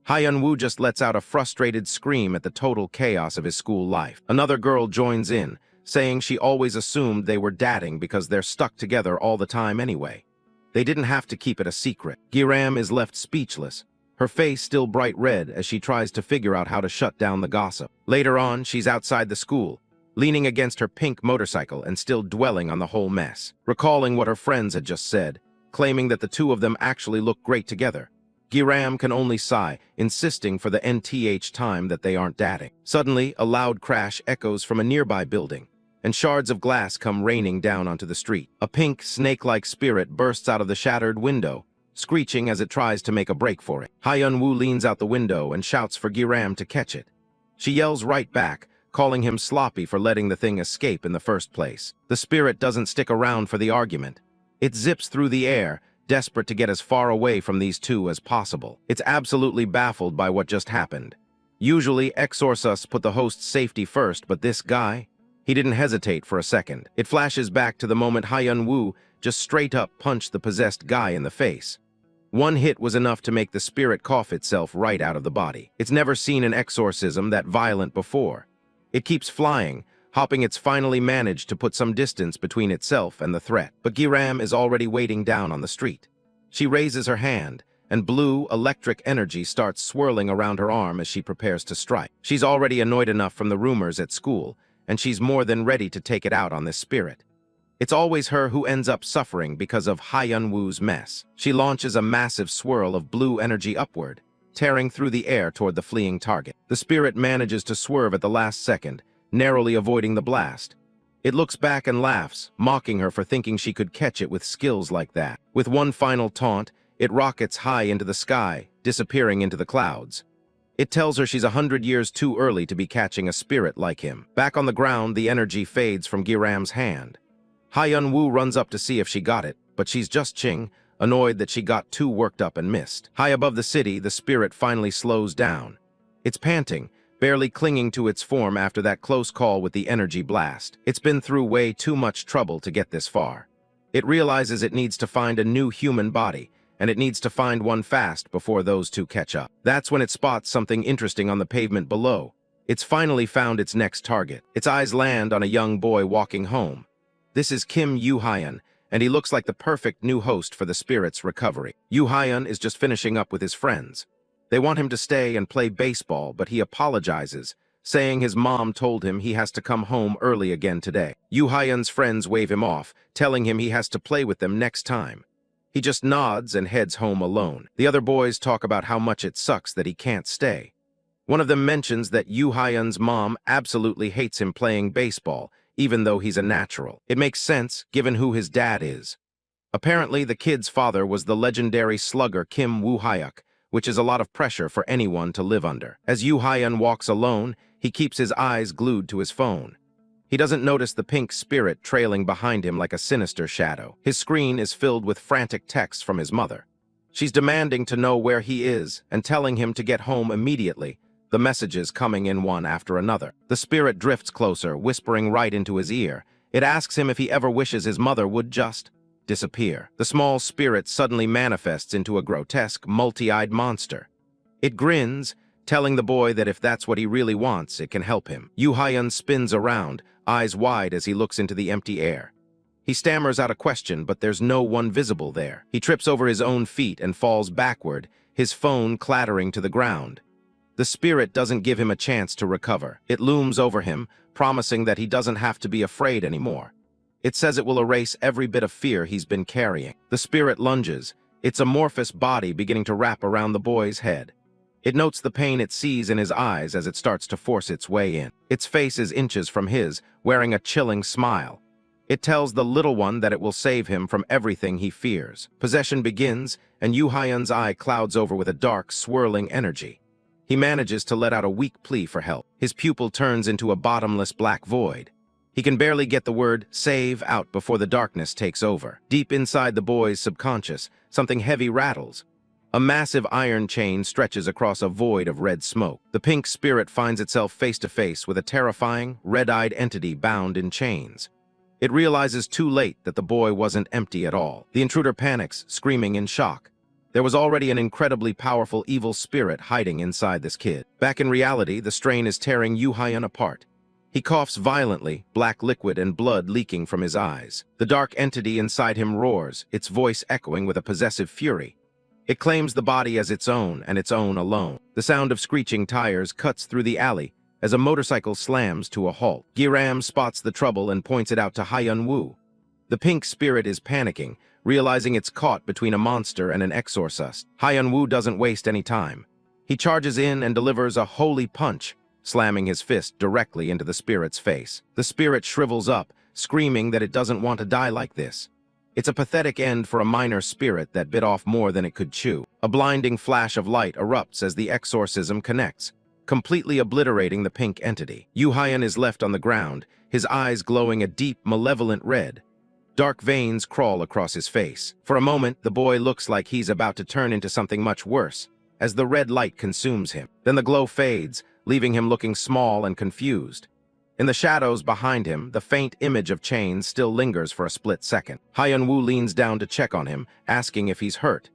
Hyeon-woo just lets out a frustrated scream at the total chaos of his school life. Another girl joins in, saying she always assumed they were dating because they're stuck together all the time anyway. They didn't have to keep it a secret. Gi-ram is left speechless, her face still bright red as she tries to figure out how to shut down the gossip. Later on, she's outside the school, leaning against her pink motorcycle and still dwelling on the whole mess, recalling what her friends had just said, claiming that the two of them actually look great together. Gi-ram can only sigh, insisting for the nth time that they aren't dating. Suddenly, a loud crash echoes from a nearby building, and shards of glass come raining down onto the street. A pink, snake-like spirit bursts out of the shattered window, screeching as it tries to make a break for it. Hyeon-woo leans out the window and shouts for Gi-ram to catch it. She yells right back, calling him sloppy for letting the thing escape in the first place. The spirit doesn't stick around for the argument. It zips through the air, desperate to get as far away from these two as possible. It's absolutely baffled by what just happened. Usually, exorcists put the host's safety first, but this guy? He didn't hesitate for a second. It flashes back to the moment Hyeon-woo just straight up punched the possessed guy in the face. One hit was enough to make the spirit cough itself right out of the body. It's never seen an exorcism that violent before. It keeps flying, hoping it's finally managed to put some distance between itself and the threat. But Gi-ram is already waiting down on the street. She raises her hand, and blue, electric energy starts swirling around her arm as she prepares to strike. She's already annoyed enough from the rumors at school, and she's more than ready to take it out on this spirit. It's always her who ends up suffering because of Sa Hyeon-woo's mess. She launches a massive swirl of blue energy upward, tearing through the air toward the fleeing target. The spirit manages to swerve at the last second, narrowly avoiding the blast. It looks back and laughs, mocking her for thinking she could catch it with skills like that. With one final taunt, it rockets high into the sky, disappearing into the clouds. It tells her she's 100 years too early to be catching a spirit like him. Back on the ground, the energy fades from Giram's hand. Sa Hyeon-woo runs up to see if she got it, but she's just ching, annoyed that she got too worked up and missed. High above the city, the spirit finally slows down. It's panting, barely clinging to its form after that close call with the energy blast. It's been through way too much trouble to get this far. It realizes it needs to find a new human body, and it needs to find one fast before those two catch up. That's when it spots something interesting on the pavement below. It's finally found its next target. Its eyes land on a young boy walking home. This is Kim Yoo-hyun, and he looks like the perfect new host for the spirit's recovery. Yoo-hyun is just finishing up with his friends. They want him to stay and play baseball, but he apologizes, saying his mom told him he has to come home early again today. Yoo-hyun's friends wave him off, telling him he has to play with them next time. He just nods and heads home alone. The other boys talk about how much it sucks that he can't stay. One of them mentions that Yoo-hyun's mom absolutely hates him playing baseball, even though he's a natural. It makes sense, given who his dad is. Apparently, the kid's father was the legendary slugger Kim Woo-hyuk, which is a lot of pressure for anyone to live under. As Yoo-hyun walks alone, he keeps his eyes glued to his phone. He doesn't notice the pink spirit trailing behind him like a sinister shadow. His screen is filled with frantic texts from his mother. She's demanding to know where he is and telling him to get home immediately, the messages coming in one after another. The spirit drifts closer, whispering right into his ear. It asks him if he ever wishes his mother would just disappear. The small spirit suddenly manifests into a grotesque, multi-eyed monster. It grins, telling the boy that if that's what he really wants, it can help him. Yoo-hyun spins around, eyes wide as he looks into the empty air. He stammers out a question, but there's no one visible there. He trips over his own feet and falls backward, his phone clattering to the ground. The spirit doesn't give him a chance to recover. It looms over him, promising that he doesn't have to be afraid anymore. It says it will erase every bit of fear he's been carrying. The spirit lunges, its amorphous body beginning to wrap around the boy's head. It notes the pain it sees in his eyes as it starts to force its way in. Its face is inches from his, wearing a chilling smile. It tells the little one that it will save him from everything he fears. Possession begins, and Yoo-hyun's eye clouds over with a dark, swirling energy. He manages to let out a weak plea for help. His pupil turns into a bottomless black void. He can barely get the word "save" out before the darkness takes over. Deep inside the boy's subconscious, something heavy rattles. A massive iron chain stretches across a void of red smoke. The pink spirit finds itself face to face with a terrifying, red-eyed entity bound in chains. It realizes too late that the boy wasn't empty at all. The intruder panics, screaming in shock. There was already an incredibly powerful evil spirit hiding inside this kid. Back in reality, the strain is tearing Yoo-hyun apart. He coughs violently, black liquid and blood leaking from his eyes. The dark entity inside him roars, its voice echoing with a possessive fury. It claims the body as its own and its own alone. The sound of screeching tires cuts through the alley as a motorcycle slams to a halt. Giram spots the trouble and points it out to Sa Hyeon-woo. The pink spirit is panicking, realizing it's caught between a monster and an exorcist. Sa Hyeon-woo doesn't waste any time. He charges in and delivers a holy punch, slamming his fist directly into the spirit's face. The spirit shrivels up, screaming that it doesn't want to die like this. It's a pathetic end for a minor spirit that bit off more than it could chew. A blinding flash of light erupts as the exorcism connects, completely obliterating the pink entity. Yoo-hyun is left on the ground, his eyes glowing a deep, malevolent red. Dark veins crawl across his face. For a moment, the boy looks like he's about to turn into something much worse, as the red light consumes him. Then the glow fades, leaving him looking small and confused. In the shadows behind him, the faint image of chains still lingers for a split second. Sa Hyeon-woo leans down to check on him, asking if he's hurt.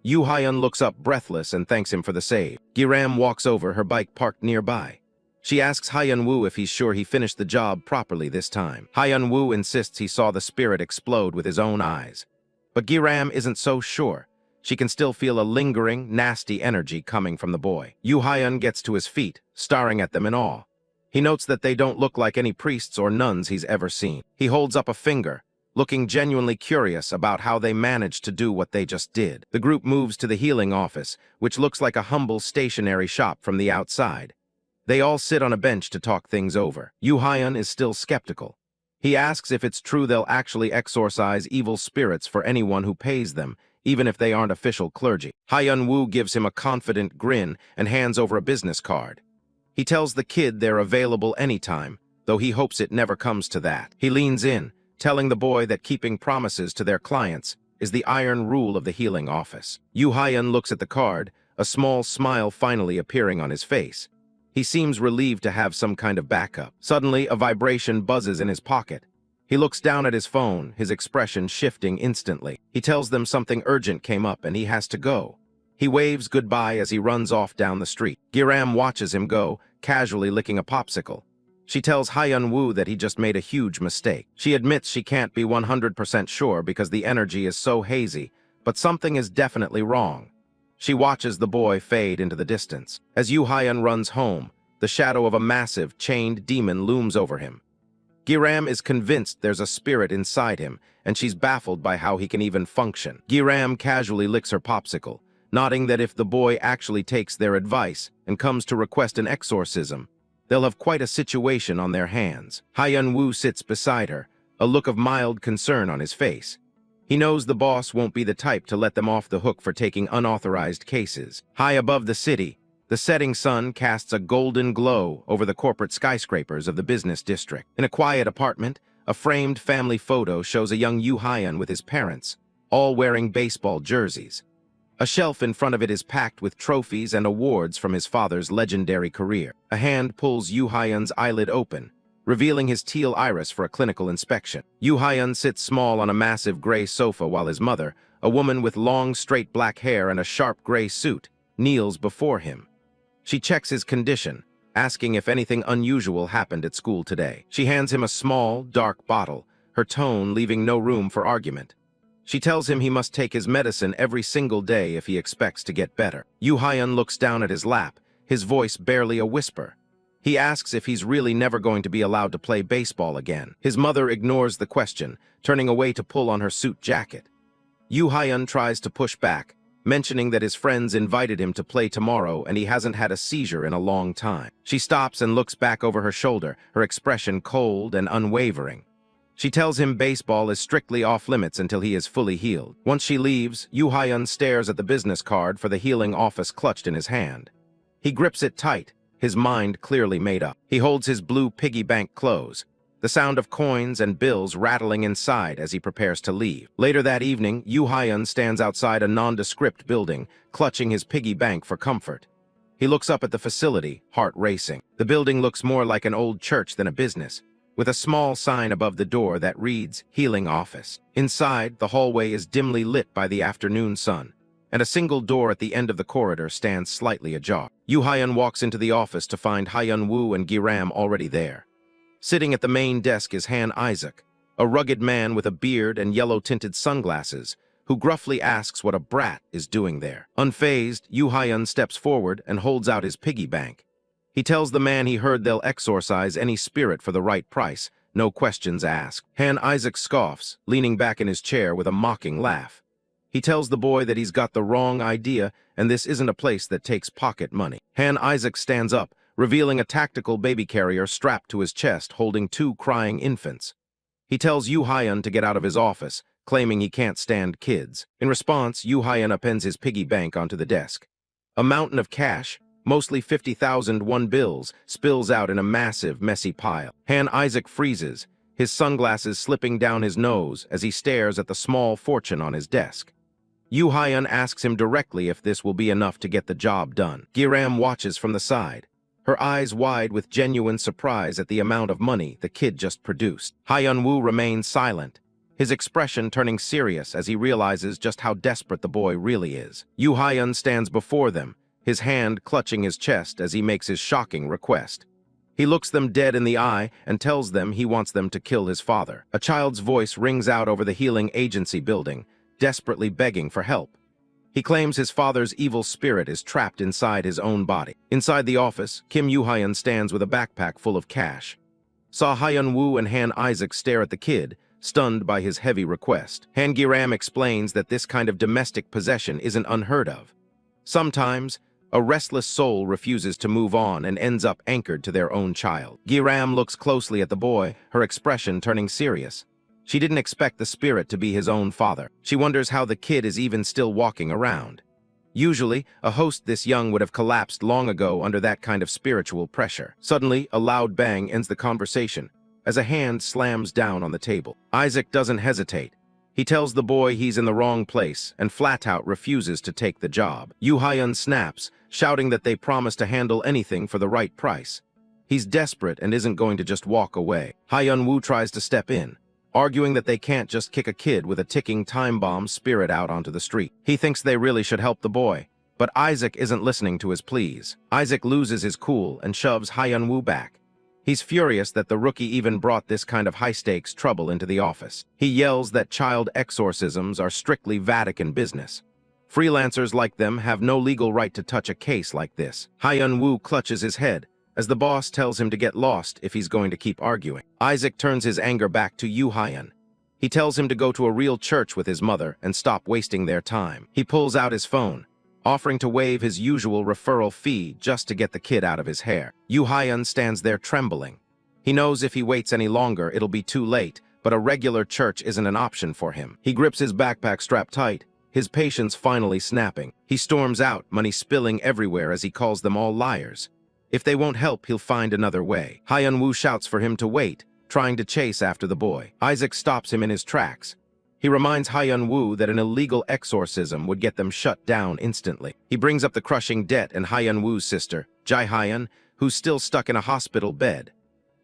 Yoo-hyun looks up breathless and thanks him for the save. Giram walks over, her bike parked nearby. She asks Sa Hyeon-woo if he's sure he finished the job properly this time. Sa Hyeon-woo insists he saw the spirit explode with his own eyes. But Giram isn't so sure. She can still feel a lingering, nasty energy coming from the boy. Yoo-hyun gets to his feet, staring at them in awe. He notes that they don't look like any priests or nuns he's ever seen. He holds up a finger, looking genuinely curious about how they managed to do what they just did. The group moves to the healing office, which looks like a humble stationery shop from the outside. They all sit on a bench to talk things over. Yoo Hyun is still skeptical. He asks if it's true they'll actually exorcise evil spirits for anyone who pays them, even if they aren't official clergy. Sa Hyeon-woo gives him a confident grin and hands over a business card. He tells the kid they're available anytime, though he hopes it never comes to that. He leans in, telling the boy that keeping promises to their clients is the iron rule of the healing office. Yoo Hyun looks at the card, a small smile finally appearing on his face. He seems relieved to have some kind of backup. Suddenly, a vibration buzzes in his pocket. He looks down at his phone, his expression shifting instantly. He tells them something urgent came up and he has to go. He waves goodbye as he runs off down the street. Giram watches him go, casually licking a popsicle. She tells Sa Hyeon-woo that he just made a huge mistake. She admits she can't be 100% sure because the energy is so hazy, but something is definitely wrong. She watches the boy fade into the distance. As Yoo Hyun runs home, the shadow of a massive, chained demon looms over him. Giram is convinced there's a spirit inside him, and she's baffled by how he can even function. Giram casually licks her popsicle, nodding that if the boy actually takes their advice and comes to request an exorcism, they'll have quite a situation on their hands. Sa Hyeon-woo sits beside her, a look of mild concern on his face. He knows the boss won't be the type to let them off the hook for taking unauthorized cases. High above the city, the setting sun casts a golden glow over the corporate skyscrapers of the business district. In a quiet apartment, a framed family photo shows a young Yoo Hyun with his parents, all wearing baseball jerseys. A shelf in front of it is packed with trophies and awards from his father's legendary career. A hand pulls Yoo Hyun's eyelid open, revealing his teal iris for a clinical inspection. Yoo Hyun sits small on a massive gray sofa while his mother, a woman with long, straight black hair and a sharp gray suit, kneels before him. She checks his condition, asking if anything unusual happened at school today. She hands him a small, dark bottle, her tone leaving no room for argument. She tells him he must take his medicine every single day if he expects to get better. Yoo Hyun looks down at his lap, his voice barely a whisper. He asks if he's really never going to be allowed to play baseball again. His mother ignores the question, turning away to pull on her suit jacket. Yoo Hyun tries to push back, mentioning that his friends invited him to play tomorrow and he hasn't had a seizure in a long time. She stops and looks back over her shoulder, her expression cold and unwavering. She tells him baseball is strictly off-limits until he is fully healed. Once she leaves, Yoo Hyun stares at the business card for the healing office clutched in his hand. He grips it tight, his mind clearly made up. He holds his blue piggy bank close, the sound of coins and bills rattling inside as he prepares to leave. Later that evening, Yoo Hyun stands outside a nondescript building, clutching his piggy bank for comfort. He looks up at the facility, heart racing. The building looks more like an old church than a business, with a small sign above the door that reads, Healing Office. Inside, the hallway is dimly lit by the afternoon sun, and a single door at the end of the corridor stands slightly ajar. Yoo Hyun walks into the office to find Sa Hyeon-woo and Giram already there. Sitting at the main desk is Han Isaac, a rugged man with a beard and yellow-tinted sunglasses, who gruffly asks what a brat is doing there. Unfazed, Yoo Hyun steps forward and holds out his piggy bank. He tells the man he heard they'll exorcise any spirit for the right price, no questions asked. Han Isaac scoffs, leaning back in his chair with a mocking laugh. He tells the boy that he's got the wrong idea and this isn't a place that takes pocket money. Han Isaac stands up, revealing a tactical baby carrier strapped to his chest holding 2 crying infants. He tells Yoo Hyun to get out of his office, claiming he can't stand kids. In response, Yoo Hyun appends his piggy bank onto the desk. A mountain of cash, mostly 50,000 won bills, spills out in a massive, messy pile. Han Isaac freezes, his sunglasses slipping down his nose as he stares at the small fortune on his desk. Yoo Hyun asks him directly if this will be enough to get the job done. Giram watches from the side, her eyes wide with genuine surprise at the amount of money the kid just produced. Sa Hyeon-woo remains silent, his expression turning serious as he realizes just how desperate the boy really is. Yoo Hyun stands before them, his hand clutching his chest as he makes his shocking request. He looks them dead in the eye and tells them he wants them to kill his father. A child's voice rings out over the healing agency building, desperately begging for help. He claims his father's evil spirit is trapped inside his own body. Inside the office, Kim Yoo Hyun stands with a backpack full of cash. Sa Hyeon-woo and Han Isaac stare at the kid, stunned by his heavy request. Han Gi-ram explains that this kind of domestic possession isn't unheard of. Sometimes, a restless soul refuses to move on and ends up anchored to their own child. Gi-ram looks closely at the boy, her expression turning serious. She didn't expect the spirit to be his own father. She wonders how the kid is even still walking around. Usually, a host this young would have collapsed long ago under that kind of spiritual pressure. Suddenly, a loud bang ends the conversation as a hand slams down on the table. Isaac doesn't hesitate. He tells the boy he's in the wrong place and flat-out refuses to take the job. Yoo Hyun snaps, shouting that they promise to handle anything for the right price. He's desperate and isn't going to just walk away. Hyeon-woo tries to step in, arguing that they can't just kick a kid with a ticking time bomb spirit out onto the street. He thinks they really should help the boy, but Isaac isn't listening to his pleas. Isaac loses his cool and shoves Hyeon-woo back. He's furious that the rookie even brought this kind of high-stakes trouble into the office. He yells that child exorcisms are strictly Vatican business. Freelancers like them have no legal right to touch a case like this. Hyeon-woo clutches his head as the boss tells him to get lost if he's going to keep arguing. Isaac turns his anger back to Yoo Hyun. He tells him to go to a real church with his mother and stop wasting their time. He pulls out his phone, offering to waive his usual referral fee just to get the kid out of his hair. Yoo Hyun stands there trembling. He knows if he waits any longer, it'll be too late, but a regular church isn't an option for him. He grips his backpack strapped tight, his patience finally snapping. He storms out, money spilling everywhere as he calls them all liars. If they won't help, he'll find another way. Hyeon-woo shouts for him to wait, trying to chase after the boy. Isaac stops him in his tracks. He reminds Hyeon-woo that an illegal exorcism would get them shut down instantly. He brings up the crushing debt and Hyeon-woo's sister, Jae-hyun, who's still stuck in a hospital bed.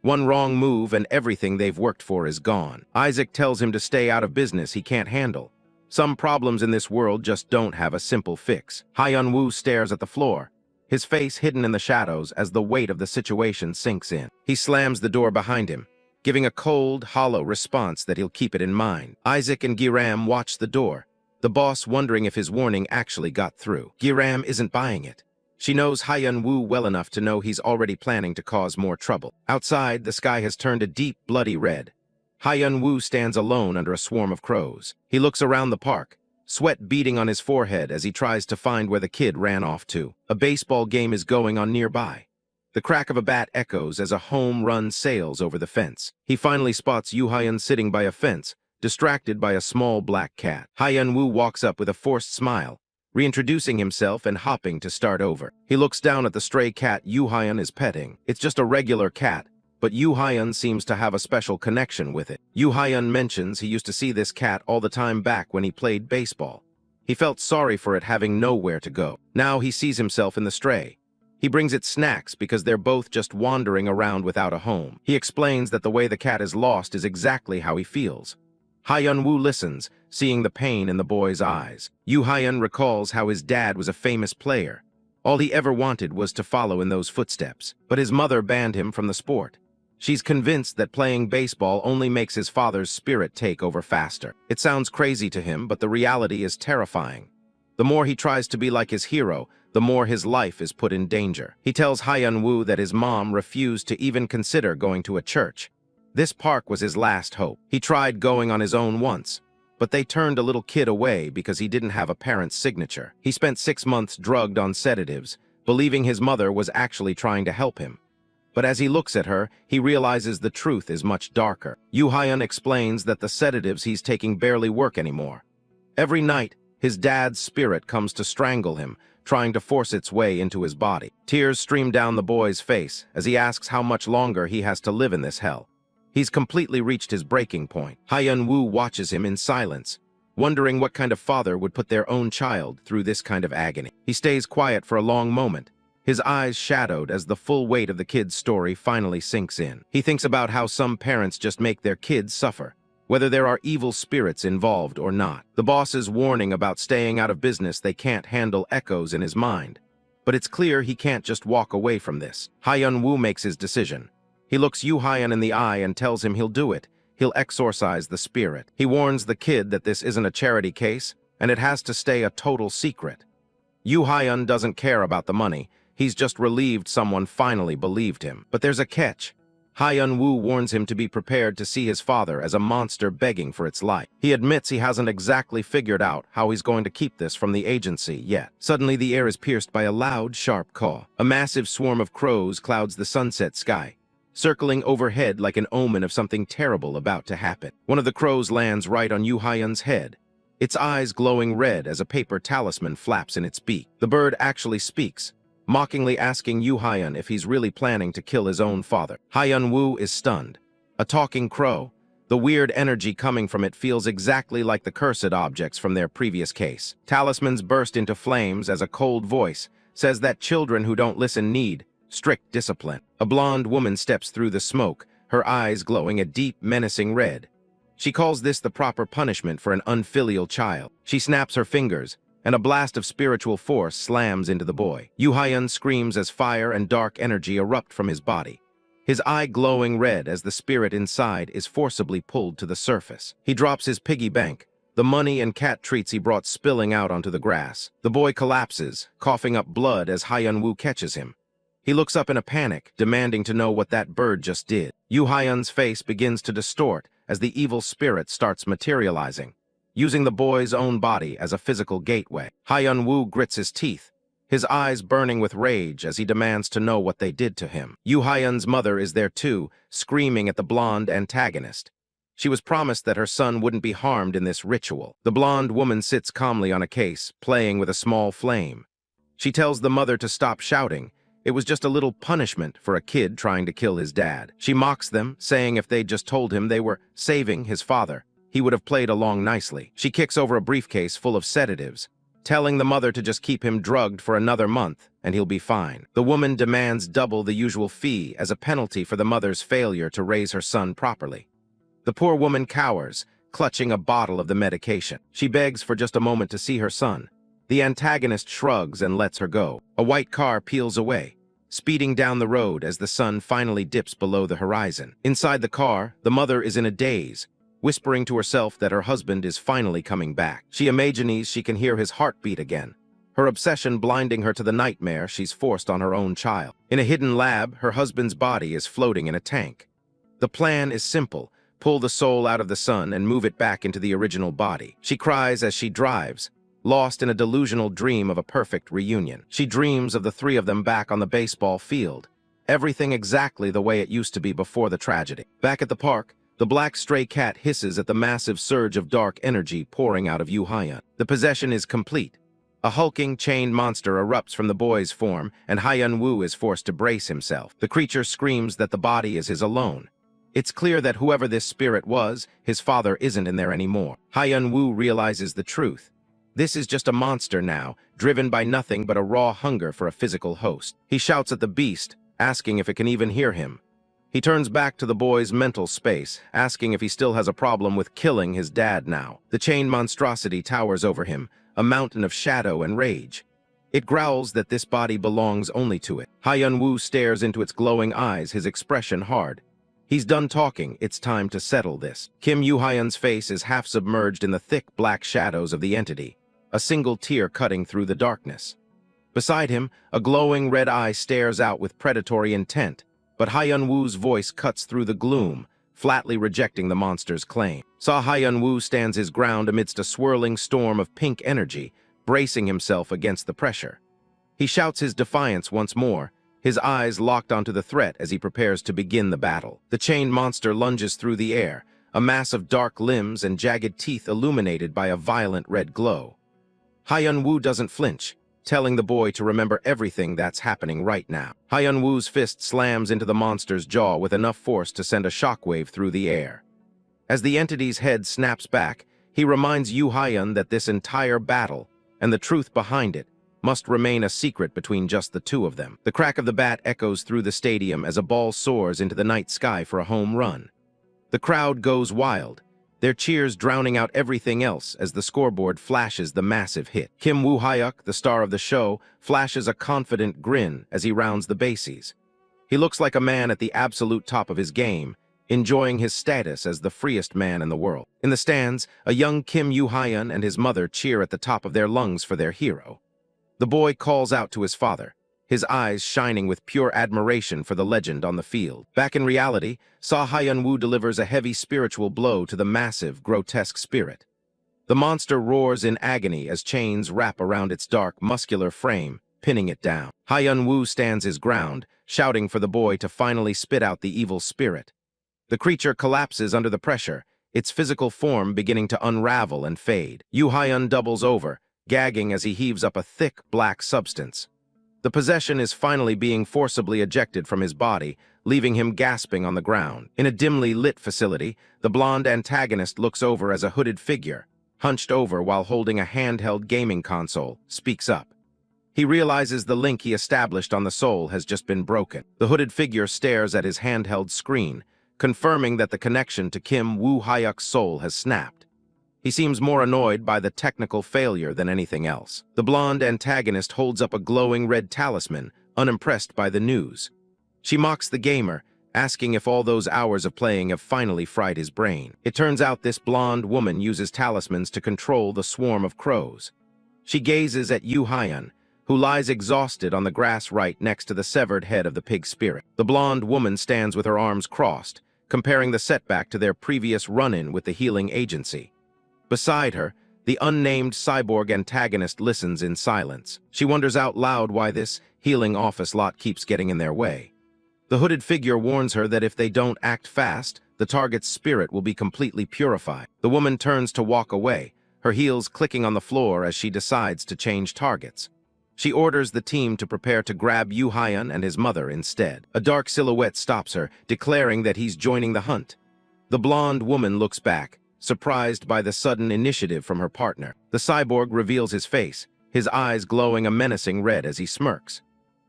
One wrong move and everything they've worked for is gone. Isaac tells him to stay out of business he can't handle. Some problems in this world just don't have a simple fix. Hyeon-woo stares at the floor, his face hidden in the shadows as the weight of the situation sinks in. He slams the door behind him, giving a cold, hollow response that he'll keep it in mind. Isaac and Gi-ram watch the door, the boss wondering if his warning actually got through. Gi-ram isn't buying it. She knows Hyeon-woo well enough to know he's already planning to cause more trouble. Outside, the sky has turned a deep, bloody red. Hyeon-woo stands alone under a swarm of crows. He looks around the park, sweat beading on his forehead as he tries to find where the kid ran off to. A baseball game is going on nearby. The crack of a bat echoes as a home run sails over the fence. He finally spots Yoo Hyun sitting by a fence, distracted by a small black cat. Hyeon-woo walks up with a forced smile, reintroducing himself and hopping to start over. He looks down at the stray cat Yoo Hyun is petting. It's just a regular cat, but Yoo Hyun seems to have a special connection with it. Yoo Hyun mentions he used to see this cat all the time back when he played baseball. He felt sorry for it having nowhere to go. Now he sees himself in the stray. He brings it snacks because they're both just wandering around without a home. He explains that the way the cat is lost is exactly how he feels. Hyeon-woo listens, seeing the pain in the boy's eyes. Yoo Hyun recalls how his dad was a famous player. All he ever wanted was to follow in those footsteps, but his mother banned him from the sport. She's convinced that playing baseball only makes his father's spirit take over faster. It sounds crazy to him, but the reality is terrifying. The more he tries to be like his hero, the more his life is put in danger. He tells Hyeon-woo that his mom refused to even consider going to a church. This park was his last hope. He tried going on his own once, but they turned a little kid away because he didn't have a parent's signature. He spent 6 months drugged on sedatives, believing his mother was actually trying to help him. But as he looks at her, he realizes the truth is much darker. Yoo Hyun explains that the sedatives he's taking barely work anymore. Every night, his dad's spirit comes to strangle him, trying to force its way into his body. Tears stream down the boy's face as he asks how much longer he has to live in this hell. He's completely reached his breaking point. Hyeon-woo watches him in silence, wondering what kind of father would put their own child through this kind of agony. He stays quiet for a long moment, his eyes shadowed as the full weight of the kid's story finally sinks in. He thinks about how some parents just make their kids suffer, whether there are evil spirits involved or not. The boss's warning about staying out of business they can't handle echoes in his mind. But it's clear he can't just walk away from this. Hyeon-woo makes his decision. He looks Yoo Hyun in the eye and tells him he'll do it. He'll exorcise the spirit. He warns the kid that this isn't a charity case, and it has to stay a total secret. Yoo Hyun doesn't care about the money. He's just relieved someone finally believed him. But there's a catch. Sa Hyeon-woo warns him to be prepared to see his father as a monster begging for its life. He admits he hasn't exactly figured out how he's going to keep this from the agency yet. Suddenly, the air is pierced by a loud, sharp caw. A massive swarm of crows clouds the sunset sky, circling overhead like an omen of something terrible about to happen. One of the crows lands right on Yoo Ha-yeon's head, its eyes glowing red as a paper talisman flaps in its beak. The bird actually speaks, mockingly asking Yoo Ha-yeon if he's really planning to kill his own father. Sa Hyeon-woo is stunned. A talking crow. The weird energy coming from it feels exactly like the cursed objects from their previous case. Talismans burst into flames as a cold voice says that children who don't listen need strict discipline. A blonde woman steps through the smoke, her eyes glowing a deep, menacing red. She calls this the proper punishment for an unfilial child. She snaps her fingers, and a blast of spiritual force slams into the boy. Yoo Ha-yeon screams as fire and dark energy erupt from his body, his eye glowing red as the spirit inside is forcibly pulled to the surface. He drops his piggy bank, the money and cat treats he brought spilling out onto the grass. The boy collapses, coughing up blood as Sa Hyeon-woo catches him. He looks up in a panic, demanding to know what that bird just did. Yoo Ha-yeon's face begins to distort as the evil spirit starts materializing, using the boy's own body as a physical gateway. Sa Hyeon-woo grits his teeth, his eyes burning with rage as he demands to know what they did to him. Yoo Ha-yeon's mother is there too, screaming at the blonde antagonist. She was promised that her son wouldn't be harmed in this ritual. The blonde woman sits calmly on a case, playing with a small flame. She tells the mother to stop shouting. It was just a little punishment for a kid trying to kill his dad. She mocks them, saying if they'd just told him they were saving his father, he would have played along nicely. She kicks over a briefcase full of sedatives, telling the mother to just keep him drugged for another month and he'll be fine. The woman demands double the usual fee as a penalty for the mother's failure to raise her son properly. The poor woman cowers, clutching a bottle of the medication. She begs for just a moment to see her son. The antagonist shrugs and lets her go. A white car peels away, speeding down the road as the sun finally dips below the horizon. Inside the car, the mother is in a daze, whispering to herself that her husband is finally coming back. She imagines she can hear his heartbeat again, her obsession blinding her to the nightmare she's forced on her own child. In a hidden lab, her husband's body is floating in a tank. The plan is simple: pull the soul out of the son and move it back into the original body. She cries as she drives, lost in a delusional dream of a perfect reunion. She dreams of the three of them back on the baseball field, everything exactly the way it used to be before the tragedy. Back at the park, the black stray cat hisses at the massive surge of dark energy pouring out of Yoo Ha-yeon. The possession is complete. A hulking, chained monster erupts from the boy's form, and Sa Hyeon-woo is forced to brace himself. The creature screams that the body is his alone. It's clear that whoever this spirit was, his father isn't in there anymore. Sa Hyeon-woo realizes the truth. This is just a monster now, driven by nothing but a raw hunger for a physical host. He shouts at the beast, asking if it can even hear him. He turns back to the boy's mental space, asking if he still has a problem with killing his dad now. The chained monstrosity towers over him, a mountain of shadow and rage. It growls that this body belongs only to it. Sa Hyeon-woo stares into its glowing eyes, his expression hard. He's done talking, it's time to settle this. Kim Yoo Ha-yeon's face is half submerged in the thick black shadows of the entity, a single tear cutting through the darkness. Beside him, a glowing red eye stares out with predatory intent, but Sa Hyeon-woo's voice cuts through the gloom, flatly rejecting the monster's claim. Sa Hyeon-woo stands his ground amidst a swirling storm of pink energy, bracing himself against the pressure. He shouts his defiance once more, his eyes locked onto the threat as he prepares to begin the battle. The chained monster lunges through the air, a mass of dark limbs and jagged teeth illuminated by a violent red glow. Sa Hyeon-woo doesn't flinch, telling the boy to remember everything that's happening right now. Sa Hyeon-woo's fist slams into the monster's jaw with enough force to send a shockwave through the air. As the entity's head snaps back, he reminds Yoo Ha-yeon that this entire battle, and the truth behind it, must remain a secret between just the two of them. The crack of the bat echoes through the stadium as a ball soars into the night sky for a home run. The crowd goes wild, their cheers drowning out everything else as the scoreboard flashes the massive hit. Kim Woo-hyuk, the star of the show, flashes a confident grin as he rounds the bases. He looks like a man at the absolute top of his game, enjoying his status as the freest man in the world. In the stands, a young Kim Yoo Ha-yeon and his mother cheer at the top of their lungs for their hero. The boy calls out to his father, his eyes shining with pure admiration for the legend on the field. Back in reality, Sa Hyeon-woo delivers a heavy spiritual blow to the massive, grotesque spirit. The monster roars in agony as chains wrap around its dark, muscular frame, pinning it down. Hyeon-woo stands his ground, shouting for the boy to finally spit out the evil spirit. The creature collapses under the pressure, its physical form beginning to unravel and fade. Yoo Hyun doubles over, gagging as he heaves up a thick, black substance. The possession is finally being forcibly ejected from his body, leaving him gasping on the ground. In a dimly lit facility, the blonde antagonist looks over as a hooded figure, hunched over while holding a handheld gaming console, speaks up. He realizes the link he established on the soul has just been broken. The hooded figure stares at his handheld screen, confirming that the connection to Kim Woo-hyuk's soul has snapped. He seems more annoyed by the technical failure than anything else. The blonde antagonist holds up a glowing red talisman, unimpressed by the news. She mocks the gamer, asking if all those hours of playing have finally fried his brain. It turns out this blonde woman uses talismans to control the swarm of crows. She gazes at Yoo Hyun, who lies exhausted on the grass right next to the severed head of the pig spirit. The blonde woman stands with her arms crossed, comparing the setback to their previous run-in with the healing agency. Beside her, the unnamed cyborg antagonist listens in silence. She wonders out loud why this healing office lot keeps getting in their way. The hooded figure warns her that if they don't act fast, the target's spirit will be completely purified. The woman turns to walk away, her heels clicking on the floor as she decides to change targets. She orders the team to prepare to grab Yoo Hyun and his mother instead. A dark silhouette stops her, declaring that he's joining the hunt. The blonde woman looks back, surprised by the sudden initiative from her partner. The cyborg reveals his face, his eyes glowing a menacing red as he smirks.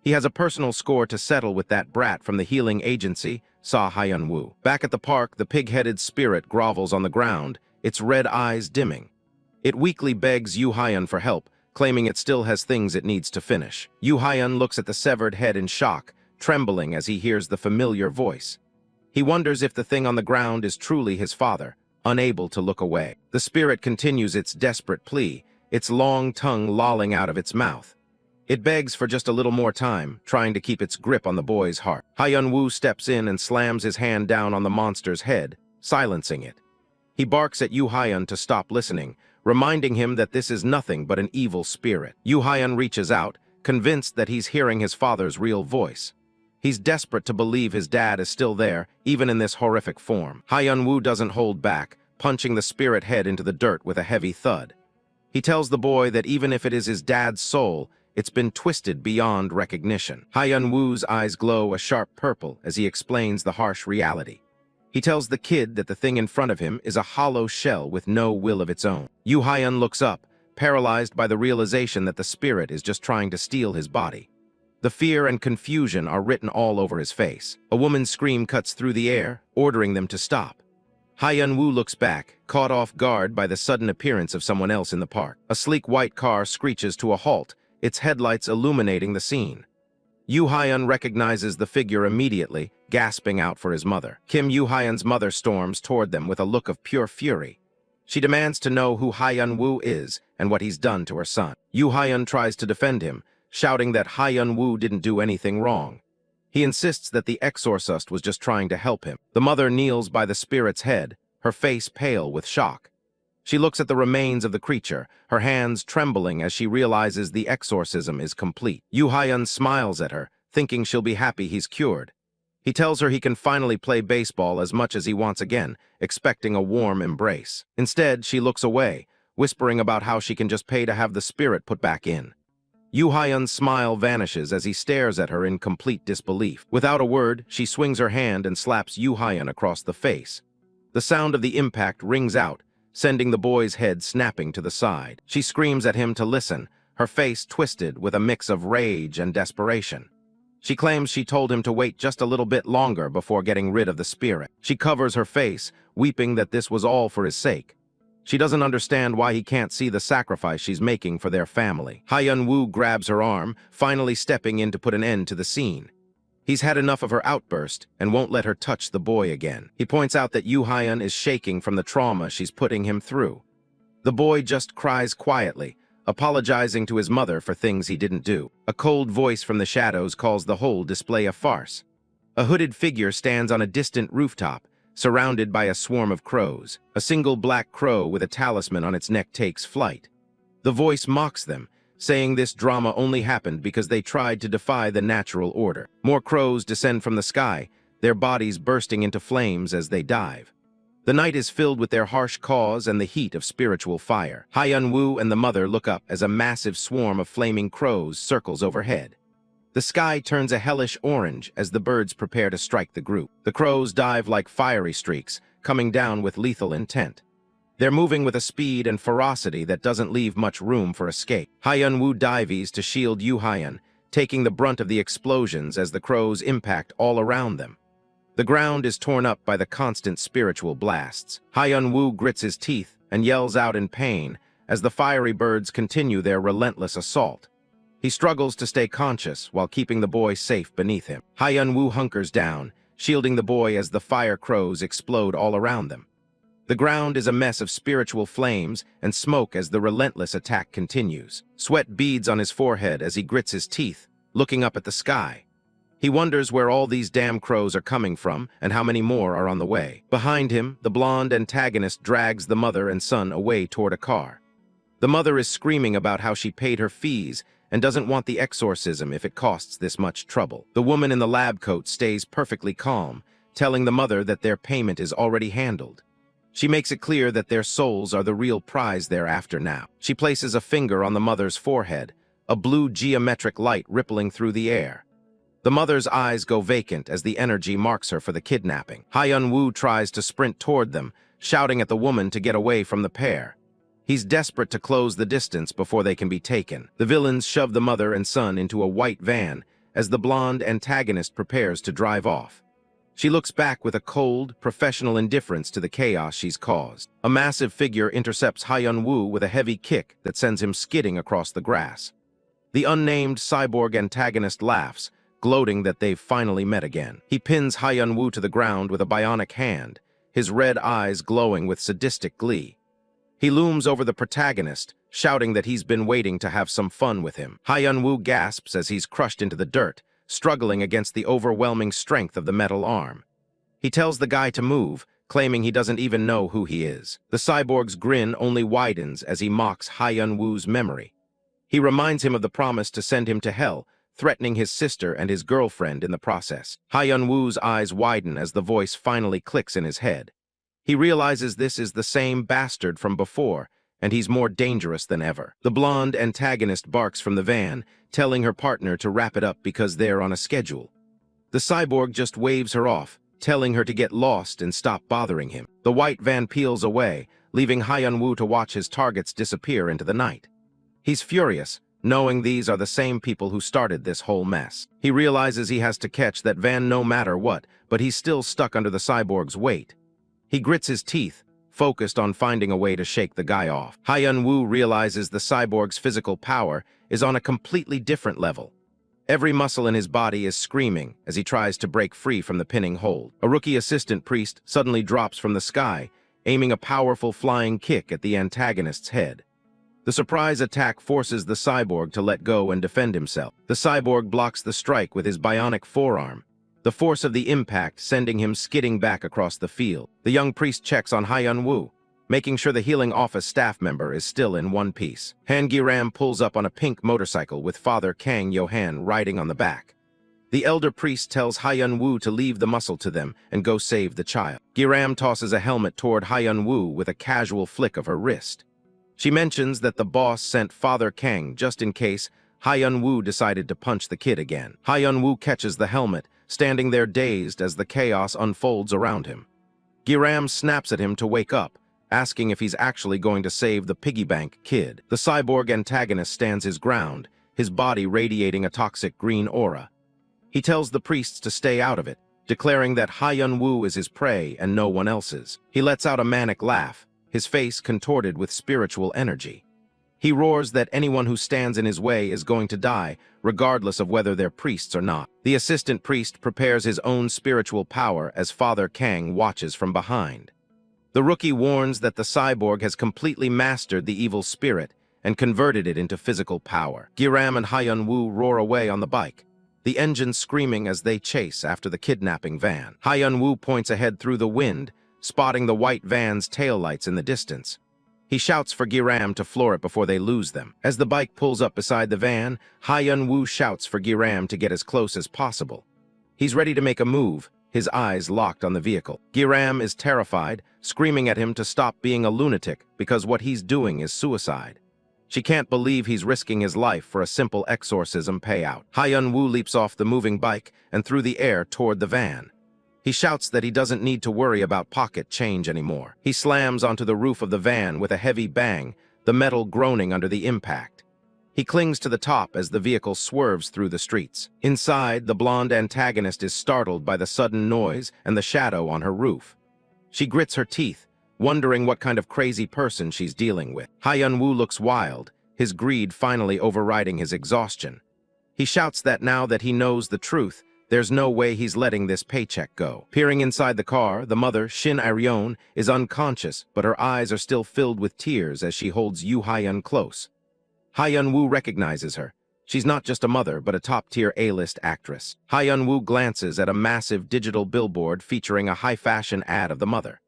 He has a personal score to settle with that brat from the healing agency, Sa Hyeon-woo. Back at the park, the pig-headed spirit grovels on the ground, its red eyes dimming. It weakly begs Yoo Hyun for help, claiming it still has things it needs to finish. Yoo Hyun looks at the severed head in shock, trembling as he hears the familiar voice. He wonders if the thing on the ground is truly his father, unable to look away. The spirit continues its desperate plea, its long tongue lolling out of its mouth. It begs for just a little more time, trying to keep its grip on the boy's heart. Hyeon-woo steps in and slams his hand down on the monster's head, silencing it. He barks at Yoo Hyun to stop listening, reminding him that this is nothing but an evil spirit. Yoo Hyun reaches out, convinced that he's hearing his father's real voice. He's desperate to believe his dad is still there, even in this horrific form. Hyeon-woo doesn't hold back, punching the spirit head into the dirt with a heavy thud. He tells the boy that even if it is his dad's soul, it's been twisted beyond recognition. Hyeon-woo's eyes glow a sharp purple as he explains the harsh reality. He tells the kid that the thing in front of him is a hollow shell with no will of its own. Yoo Hyun looks up, paralyzed by the realization that the spirit is just trying to steal his body. The fear and confusion are written all over his face. A woman's scream cuts through the air, ordering them to stop. Hyeon-woo looks back, caught off guard by the sudden appearance of someone else in the park. A sleek white car screeches to a halt, its headlights illuminating the scene. Yoo Hyun recognizes the figure immediately, gasping out for his mother. Kim Yoo Hyun's mother storms toward them with a look of pure fury. She demands to know who Hyeon-woo is and what he's done to her son. Yoo Hyun tries to defend him, shouting that Hyeon-woo didn't do anything wrong. He insists that the exorcist was just trying to help him. The mother kneels by the spirit's head, her face pale with shock. She looks at the remains of the creature, her hands trembling as she realizes the exorcism is complete. Yoo Hyun smiles at her, thinking she'll be happy he's cured. He tells her he can finally play baseball as much as he wants again, expecting a warm embrace. Instead, she looks away, whispering about how she can just pay to have the spirit put back in. Yoo Hyun's smile vanishes as he stares at her in complete disbelief. Without a word, she swings her hand and slaps Yoo Hyun across the face. The sound of the impact rings out, sending the boy's head snapping to the side. She screams at him to listen, her face twisted with a mix of rage and desperation. She claims she told him to wait just a little bit longer before getting rid of the spirit. She covers her face, weeping that this was all for his sake. She doesn't understand why he can't see the sacrifice she's making for their family. Hyeon-woo grabs her arm, finally stepping in to put an end to the scene. He's had enough of her outburst and won't let her touch the boy again. He points out that Yoo Hyun is shaking from the trauma she's putting him through. The boy just cries quietly, apologizing to his mother for things he didn't do. A cold voice from the shadows calls the whole display a farce. A hooded figure stands on a distant rooftop, surrounded by a swarm of crows. A single black crow with a talisman on its neck takes flight. The voice mocks them, saying this drama only happened because they tried to defy the natural order. More crows descend from the sky, their bodies bursting into flames as they dive. The night is filled with their harsh caws and the heat of spiritual fire. Sa Hyeon-woo and the mother look up as a massive swarm of flaming crows circles overhead. The sky turns a hellish orange as the birds prepare to strike the group. The crows dive like fiery streaks, coming down with lethal intent. They're moving with a speed and ferocity that doesn't leave much room for escape. Sa Hyeon-woo dives to shield Yoo-hyun, taking the brunt of the explosions as the crows impact all around them. The ground is torn up by the constant spiritual blasts. Sa Hyeon-woo grits his teeth and yells out in pain as the fiery birds continue their relentless assault. He struggles to stay conscious while keeping the boy safe beneath him. Sa Hyeon-woo hunkers down, shielding the boy as the fire crows explode all around them. The ground is a mess of spiritual flames and smoke as the relentless attack continues. Sweat beads on his forehead as he grits his teeth, looking up at the sky. He wonders where all these damn crows are coming from and how many more are on the way. Behind him, the blonde antagonist drags the mother and son away toward a car. The mother is screaming about how she paid her fees and doesn't want the exorcism if it costs this much trouble. The woman in the lab coat stays perfectly calm, telling the mother that their payment is already handled. She makes it clear that their souls are the real prize they're after now. She places a finger on the mother's forehead, a blue geometric light rippling through the air. The mother's eyes go vacant as the energy marks her for the kidnapping. Sa Hyeon-woo tries to sprint toward them, shouting at the woman to get away from the pair. He's desperate to close the distance before they can be taken. The villains shove the mother and son into a white van as the blonde antagonist prepares to drive off. She looks back with a cold, professional indifference to the chaos she's caused. A massive figure intercepts Sa Hyeon-woo with a heavy kick that sends him skidding across the grass. The unnamed cyborg antagonist laughs, gloating that they've finally met again. He pins Sa Hyeon-woo to the ground with a bionic hand, his red eyes glowing with sadistic glee. He looms over the protagonist, shouting that he's been waiting to have some fun with him. Sa Hyeon-woo gasps as he's crushed into the dirt, struggling against the overwhelming strength of the metal arm. He tells the guy to move, claiming he doesn't even know who he is. The cyborg's grin only widens as he mocks Sa Hyeon-woo's memory. He reminds him of the promise to send him to hell, threatening his sister and his girlfriend in the process. Sa Hyeon-woo's eyes widen as the voice finally clicks in his head. He realizes this is the same bastard from before, and he's more dangerous than ever. The blonde antagonist barks from the van, telling her partner to wrap it up because they're on a schedule. The cyborg just waves her off, telling her to get lost and stop bothering him. The white van peels away, leaving Sa Hyeon-woo to watch his targets disappear into the night. He's furious, knowing these are the same people who started this whole mess. He realizes he has to catch that van no matter what, but he's still stuck under the cyborg's weight. He grits his teeth, focused on finding a way to shake the guy off. Sa Hyeon-woo realizes the cyborg's physical power is on a completely different level. Every muscle in his body is screaming as he tries to break free from the pinning hold. A rookie assistant priest suddenly drops from the sky, aiming a powerful flying kick at the antagonist's head. The surprise attack forces the cyborg to let go and defend himself. The cyborg blocks the strike with his bionic forearm, the force of the impact sending him skidding back across the field. The young priest checks on Sa Hyeon-woo, making sure the healing office staff member is still in one piece. Han Gi-ram pulls up on a pink motorcycle with Father Kang Yo-han riding on the back. The elder priest tells Sa Hyeon-woo to leave the muscle to them and go save the child. Gi-ram tosses a helmet toward Sa Hyeon-woo with a casual flick of her wrist. She mentions that the boss sent Father Kang just in case Sa Hyeon-woo decided to punch the kid again. Sa Hyeon-woo catches the helmet, standing there dazed as the chaos unfolds around him. Gi-ram snaps at him to wake up, asking if he's actually going to save the piggy bank kid. The cyborg antagonist stands his ground, his body radiating a toxic green aura. He tells the priests to stay out of it, declaring that Sa Hyeon-woo is his prey and no one else's. He lets out a manic laugh, his face contorted with spiritual energy. He roars that anyone who stands in his way is going to die, regardless of whether they're priests or not. The assistant priest prepares his own spiritual power as Father Kang watches from behind. The rookie warns that the cyborg has completely mastered the evil spirit and converted it into physical power. Giram and Sa Hyeon-woo roar away on the bike, the engine screaming as they chase after the kidnapping van. Sa Hyeon-woo points ahead through the wind, spotting the white van's taillights in the distance. He shouts for Giram to floor it before they lose them. As the bike pulls up beside the van, Sa Hyeon-woo shouts for Giram to get as close as possible. He's ready to make a move, his eyes locked on the vehicle. Giram is terrified, screaming at him to stop being a lunatic because what he's doing is suicide. She can't believe he's risking his life for a simple exorcism payout. Sa Hyeon-woo leaps off the moving bike and through the air toward the van. He shouts that he doesn't need to worry about pocket change anymore. He slams onto the roof of the van with a heavy bang, the metal groaning under the impact. He clings to the top as the vehicle swerves through the streets. Inside, the blonde antagonist is startled by the sudden noise and the shadow on her roof. She grits her teeth, wondering what kind of crazy person she's dealing with. Sa Hyeon-woo looks wild, his greed finally overriding his exhaustion. He shouts that now that he knows the truth, there's no way he's letting this paycheck go. Peering inside the car, the mother, Shin Ae-ryun, is unconscious, but her eyes are still filled with tears as she holds Yoo Hyun close. Sa Hyeon-woo recognizes her. She's not just a mother, but a top-tier A-list actress. Sa Hyeon-woo glances at a massive digital billboard featuring a high-fashion ad of the mother.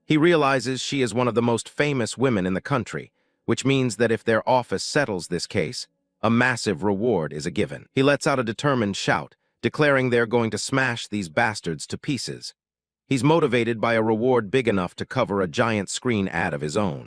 He realizes she is one of the most famous women in the country, which means that if their office settles this case, a massive reward is a given. He lets out a determined shout, declaring they're going to smash these bastards to pieces. He's motivated by a reward big enough to cover a giant screen ad of his own.